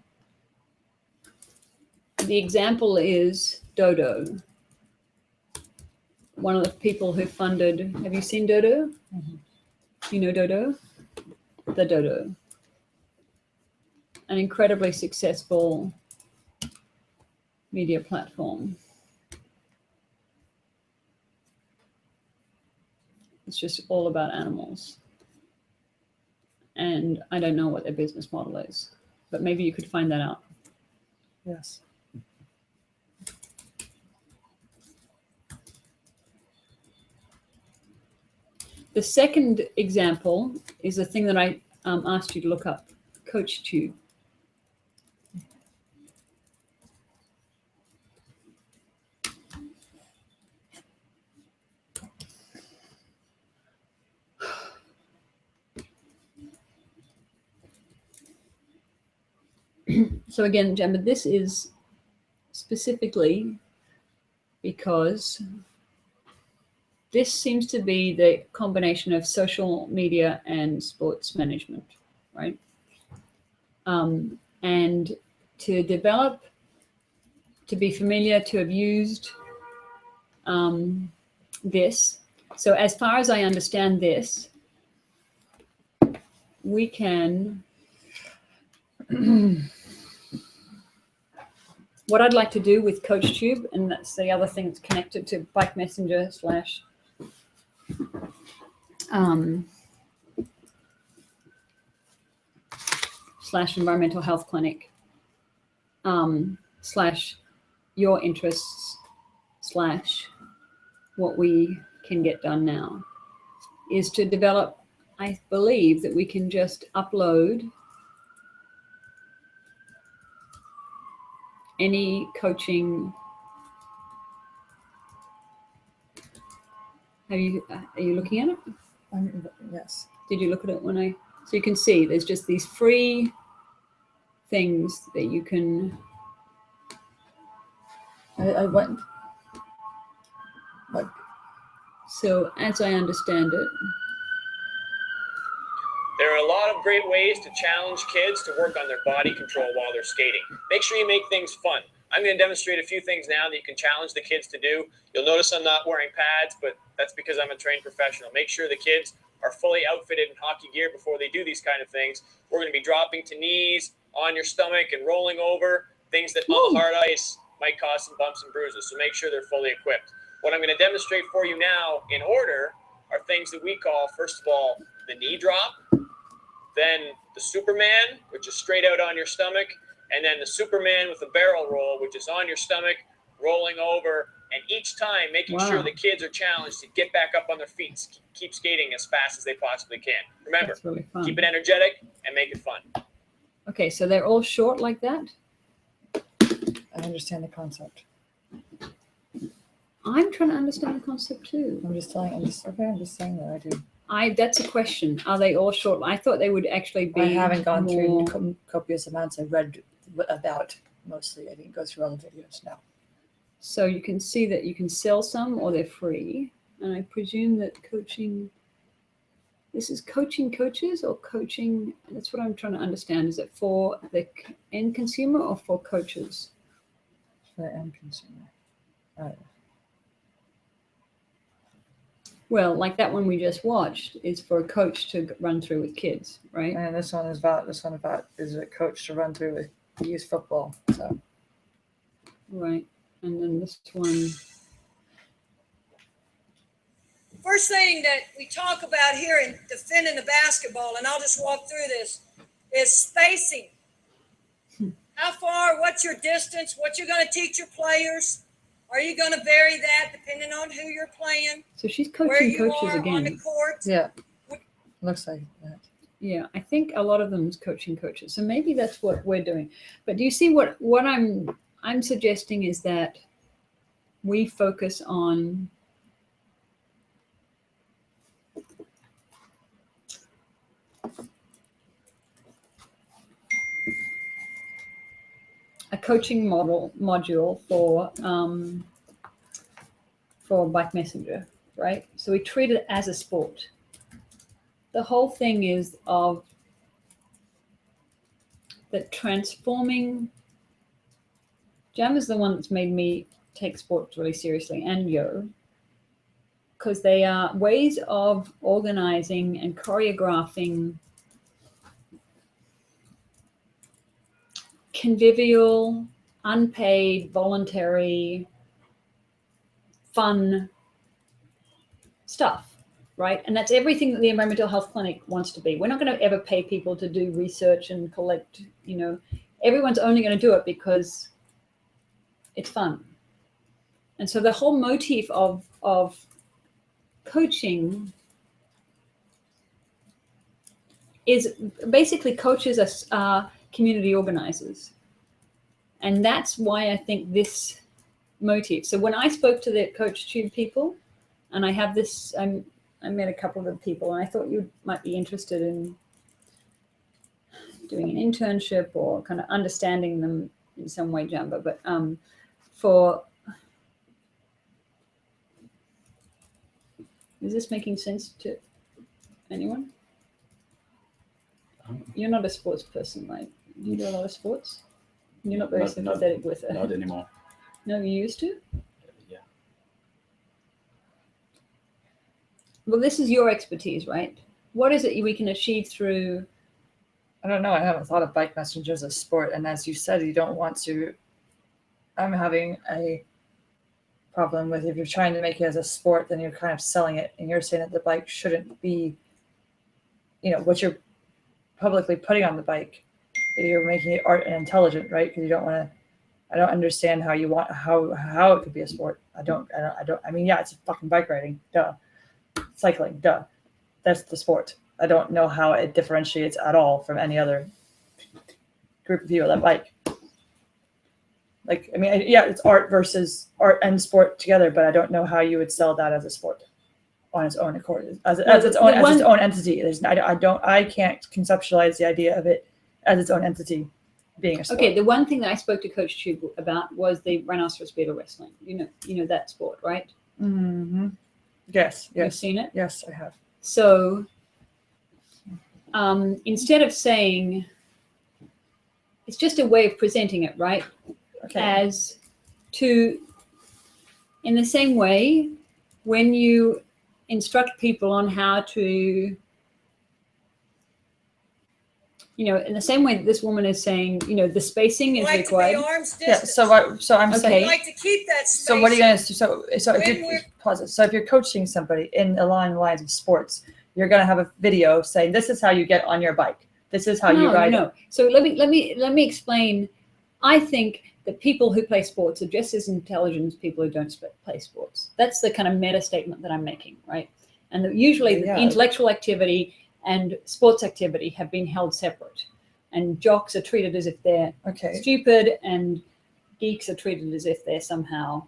the example is Dodo. One of the people who funded, have you seen Dodo? Mm-hmm. You know Dodo? The Dodo. An incredibly successful media platform. It's just all about animals. And I don't know what their business model is, but maybe you could find that out. Yes. The second example is a thing that I asked you to look up, CoachTube. So again, Gemma, this is specifically because this seems to be the combination of social media and sports management, right? And to develop, to be familiar, to have used this. So as far as I understand this, we can, what I'd like to do with CoachTube, and that's the other thing that's connected to Bike Messenger slash environmental health clinic slash your interests slash what we can get done now, is to develop, I believe that we can just upload any coaching. Are you looking at it? Yes. Did you look at it when I? So you can see there's just these free things that you can. I went. Like, So as I understand it, there are a lot of great ways to challenge kids to work on their body control while they're skating. Make sure you make things fun. I'm going to demonstrate a few things now that you can challenge the kids to do. You'll notice I'm not wearing pads, but that's because I'm a trained professional. Make sure the kids are fully outfitted in hockey gear before they do these kind of things. We're going to be dropping to knees, on your stomach, and rolling over, things that on the hard ice might cause some bumps and bruises. So make sure they're fully equipped. What I'm going to demonstrate for you now in order are things that we call, first of all, the knee drop, then the Superman, which is straight out on your stomach, and then the Superman with the barrel roll, which is on your stomach, rolling over, and each time making sure the kids are challenged to get back up on their feet, keep skating as fast as they possibly can. Remember, that's really fun. keep it energetic and make it fun. Okay, so they're all short like that. I understand the concept. I'm trying to understand the concept too. I'm just saying that I do. That's a question. Are they all short? I thought they would actually be. I haven't gone more... through copious amounts. I read about mostly. I didn't go through all the videos now. So you can see that you can sell some or they're free. And I presume that coaching, this is coaching coaches or coaching, that's what I'm trying to understand. Is it for the end consumer or for coaches? For the end consumer. Well, like that one we just watched is for a coach to run through with kids, right? And this one is a coach to run through with youth football. So Right. And then this one. First thing that we talk about here in defending the basketball, and I'll just walk through this, is spacing. How far, what's your distance, what you're going to teach your players. Are you going to vary that depending on who you're playing? So she's Where coaching you coaches are again. on the court? yeah, looks like that. Yeah, I think a lot of them is coaching coaches. So maybe that's what we're doing. But do you see what I'm suggesting is that we focus on a coaching module for Bike Messenger, right? So we treat it as a sport. The whole thing is of that transforming. Jam is the one that's made me take sports really seriously, and Yo, because they are ways of organizing and choreographing convivial, unpaid, voluntary, fun stuff, right? And that's everything that the environmental health clinic wants to be. We're not going to ever pay people to do research and collect, everyone's only going to do it because it's fun. And so the whole motif of coaching is basically coaches are community organizers. And that's why I think this motif. So when I spoke to the CoachTube people, and I have this, I met a couple of people, and I thought you might be interested in doing an internship or kind of understanding them in some way, Jamba. But for, is this making sense to anyone? You're not a sports person, right? Do you do a lot of sports? You're not very sympathetic with it. Not anymore. No, you used to? Yeah. Well, this is your expertise, right? What is it we can achieve through? I don't know. I haven't thought of bike messenger as a sport. And as you said, you don't want to. I'm having a problem with if you're trying to make it as a sport, then you're kind of selling it. And you're saying that the bike shouldn't be, what you're publicly putting on the bike. You're making it art and intelligent, right? Because you don't want to. I don't understand how you want how it could be a sport. I mean, yeah, it's fucking bike riding. Duh. Cycling. Duh. That's the sport. I don't know how it differentiates at all from any other group of people that bike. Like, I mean, yeah, it's art and sport together, but I don't know how you would sell that as a sport on its own accord, as its own entity. I can't conceptualize the idea of it as its own entity being a sport. Okay, the one thing that I spoke to Coach Tube about was the rhinoceros beetle wrestling. You know that sport, right? Mm-hmm. Yes. You've seen it? Yes, I have. So instead of saying, it's just a way of presenting it, right? Okay. As to, in the same way, when you instruct people on how to, in the same way that this woman is saying, the spacing is Like required. to be arm's Yeah. distance. So I'm Okay. saying. I'd like to keep that space. So what are you going to do? So if When you we're- pause it. So if you're coaching somebody along the lines of sports, you're going to have a video saying, "This is how you get on your bike. This is how you ride." No. So let me explain. I think that people who play sports are just as intelligent as people who don't play sports. That's the kind of meta statement that I'm making, right? And that usually Yeah. the intellectual activity and sports activity have been held separate, and jocks are treated as if they're Okay. stupid, and geeks are treated as if they're somehow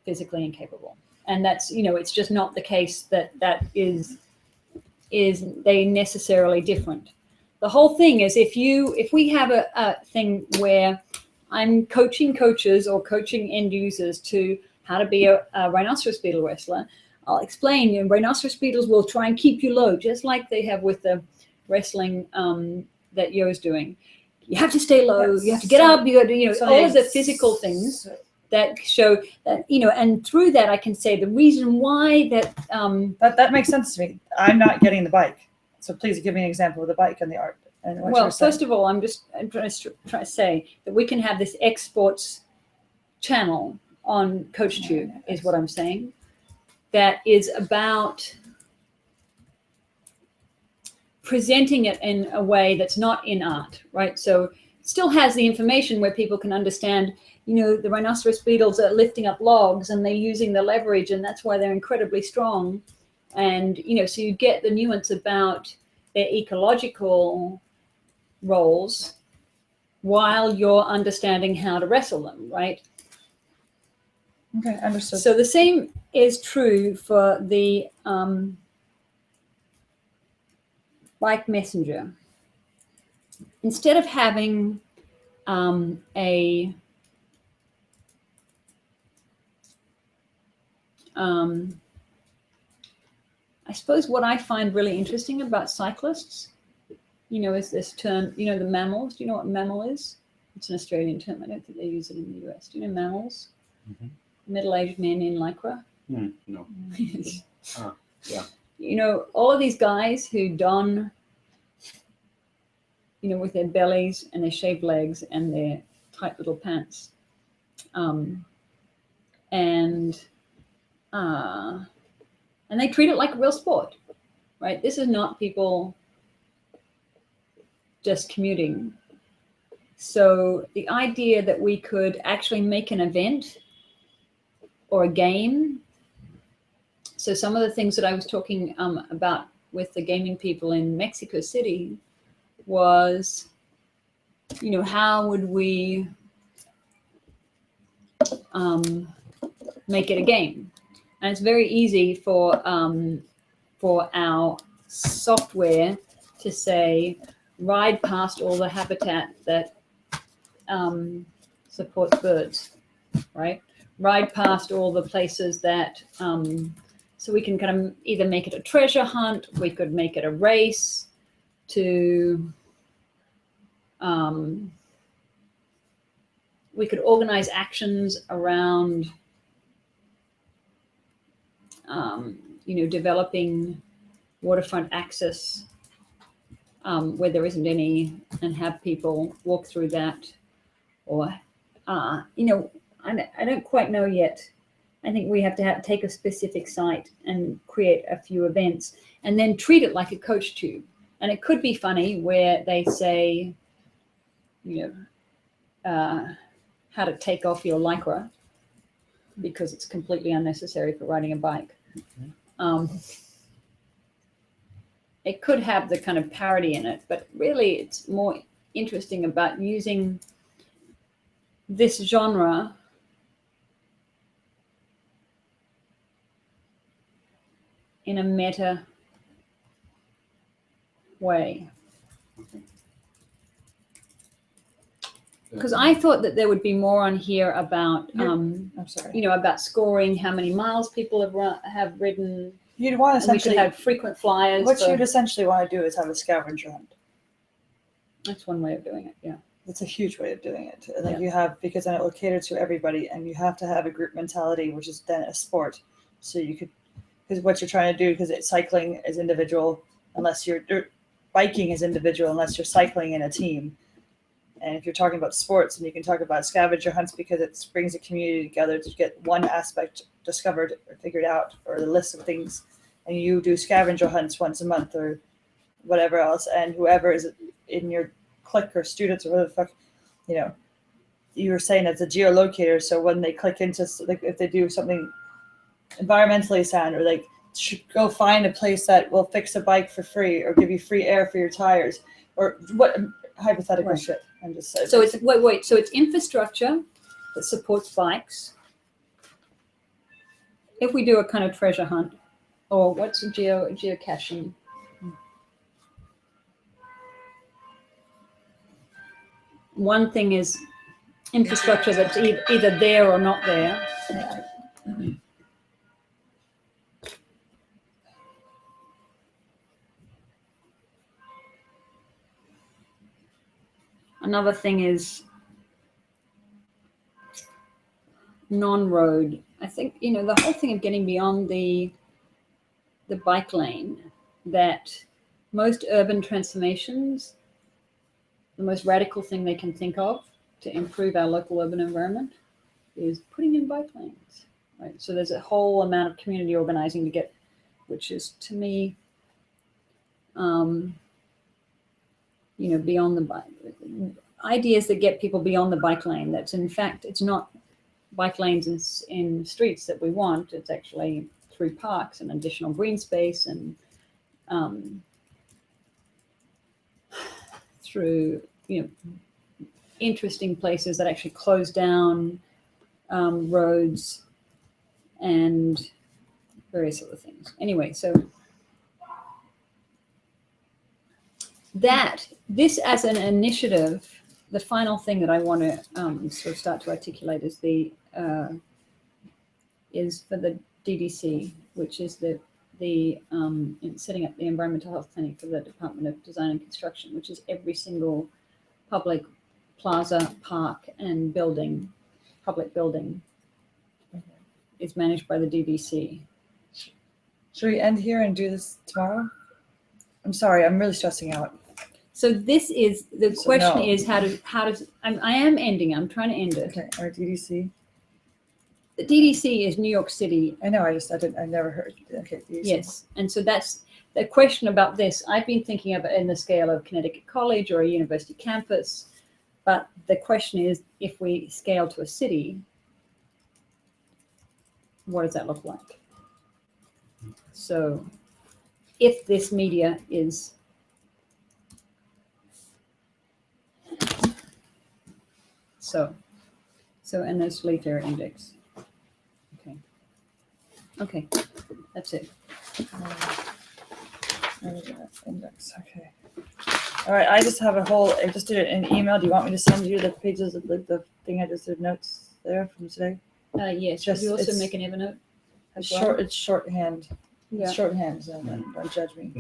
physically incapable. And that's, it's just not the case that is they necessarily different. The whole thing is if we have a thing where I'm coaching coaches or coaching end users to how to be a rhinoceros beetle wrestler, I'll explain, rhinoceros beetles will try and keep you low, just like they have with the wrestling that Yo's doing. You have to stay low. Yes. You have to get up. You got to, So all of the physical things that show that, and through that I can say the reason why that. That makes sense to me. I'm not getting the bike, so please give me an example of the bike and the art. And what Well, you're saying. first of all, I'm trying to say that we can have this exports channel on CoachTube, is what I'm saying. That is about presenting it in a way that's not in art, right? So it still has the information where people can understand, the rhinoceros beetles are lifting up logs and they're using the leverage, and that's why they're incredibly strong. And, so you get the nuance about their ecological roles while you're understanding how to wrestle them, right? Okay, understood. So the same is true for the bike messenger. Instead of having I suppose what I find really interesting about cyclists, is this term, the mammals. Do you know what mammal is? It's an Australian term. I don't think they use it in the US. Do you know mammals? Mm-hmm. Middle-aged men in lycra. No. Yeah. All of these guys who don, with their bellies and their shaved legs and their tight little pants, and they treat it like a real sport, right? This is not people just commuting. So the idea that we could actually make an event or a game. So some of the things that I was talking about with the gaming people in Mexico City was, how would we make it a game? And it's very easy for our software to say, ride past all the habitat that supports birds, right? Ride past all the places that, so we can kind of either make it a treasure hunt, we could make it a race to, we could organize actions around, developing waterfront access where there isn't any, and have people walk through that, or I don't quite know yet. I think we have to take a specific site and create a few events and then treat it like a coach tube. And it could be funny where they say, how to take off your Lycra because it's completely unnecessary for riding a bike. It could have the kind of parody in it, but really it's more interesting about using this genre in a meta way. Because I thought that there would be more on here about, I'm sorry. About scoring how many miles people have ridden. You'd want to And we should essentially have frequent flyers. what you'd essentially want to do is have a scavenger hunt. That's one way of doing it. Yeah. That's a huge way of doing it. Like you have, because then it will cater to everybody, and you have to have a group mentality, which is then a sport. So you could, because what you're trying to do, because cycling is individual, biking is individual unless you're cycling in a team. And if you're talking about sports, and you can talk about scavenger hunts because it brings a community together to get one aspect discovered or figured out, or the list of things, and you do scavenger hunts once a month or whatever else, and whoever is in your clique or students or whatever the fuck, you were saying it's a geolocator. So when they click into, like, if they do something environmentally sound, or like should go find a place that will fix a bike for free or give you free air for your tires, or what hypothetical shit. I'm just saying. So it's wait. So it's infrastructure that supports bikes. If we do a kind of treasure hunt, or what's a geocaching? One thing is infrastructure that's either there or not there. Another thing is non-road. I think, the whole thing of getting beyond the bike lane, that most urban transformations, the most radical thing they can think of to improve our local urban environment is putting in bike lanes, right? So there's a whole amount of community organizing to get, which is, to me, beyond the bike. Ideas that get people beyond the bike lane. That's, in fact, it's not bike lanes in streets that we want. It's actually through parks and additional green space, and through interesting places that actually close down roads and various other things. Anyway, so this as an initiative, the final thing that I want to sort of start to articulate is for the DDC, which is in setting up the environmental health clinic for the Department of Design and Construction, which is every single public plaza, park, and public building is managed by the DDC. Should we end here and do this tomorrow? I'm sorry, I'm really stressing out. So this is the question: no. is how does I am ending. I'm trying to end it. Okay, our DDC. The DDC is New York City. I know. I never heard. Okay. DDC. Yes, and so that's the question about this. I've been thinking of it in the scale of Connecticut College or a university campus, but the question is, if we scale to a city, what does that look like? So, if this media is and there's leaf area index. Okay, that's it. Index. Okay. All right, I just have a whole. I just did it in email. Do you want me to send you the pages of the thing I just did notes there from today? Yes. Just- Could you also it's- make an Evernote? It's as well? short. It's shorthand. Yeah. It's shorthand. So don't judge me.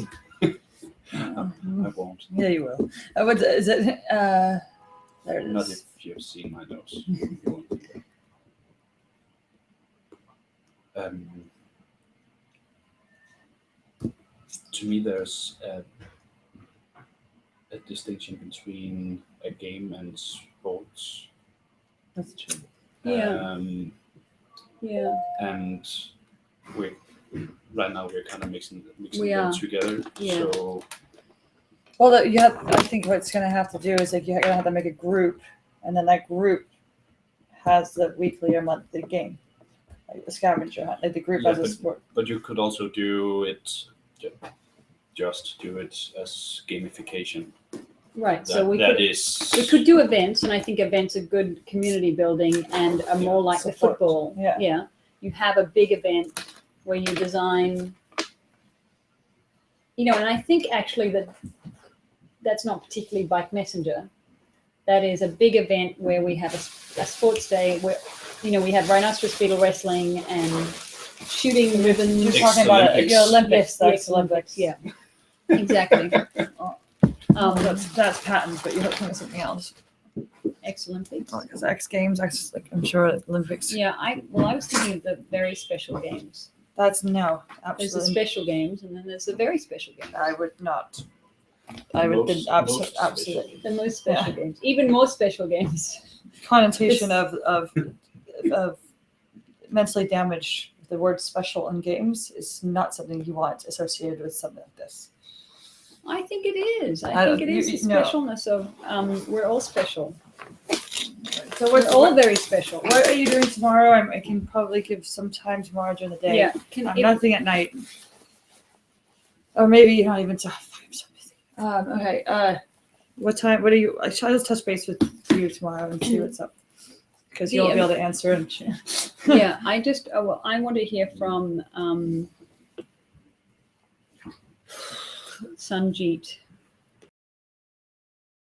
I won't. Yeah, you will. What is it? There it Not is. if you've seen my notes. You won't do that. To me, there's a distinction between a game and sports. That's true. Yeah. Yeah. And right now we're kind of mixing We them are. together. Yeah. So Well, you have. I think what's going to have to do is like you're going to have to make a group, and then that group has the weekly or monthly game, like the scavenger hunt. Like the group Yeah, has a sport. but you could also do it, just do it as gamification. Right. So we that could is. we could do events, and I think events are good community building and are more like the Support. football. Yeah. You have a big event where you design. And I think actually that's not particularly Bike Messenger. That is a big event where we have a sports day where, we have rhinoceros beetle wrestling and shooting ribbons. You're It's talking about Olympics. your Olympics. Yes, That's the Olympics. Yeah, exactly. That's patents, but you're talking about something else. Excellent. Because X Games, I'm sure Olympics. Yeah, I was thinking of the very special games. That's There's the absolutely. special games, and then there's the very special games. I would not. I would Most absolutely. The most special games, even more special games. Connotation of mentally damaged. The word special in games is not something you want associated with something like this. I think it is. I I think don't- it is the no. specialness of we're all special. So We're all very special. what are you doing tomorrow? I can probably give some time tomorrow during the day. Yeah. I'm nothing at night. Or maybe you're not even so. I'm so busy. Okay. What time? What are you? I try to touch base with you tomorrow and see what's up. Because you'll be able to answer and Yeah, I just I want to hear from Sanjeet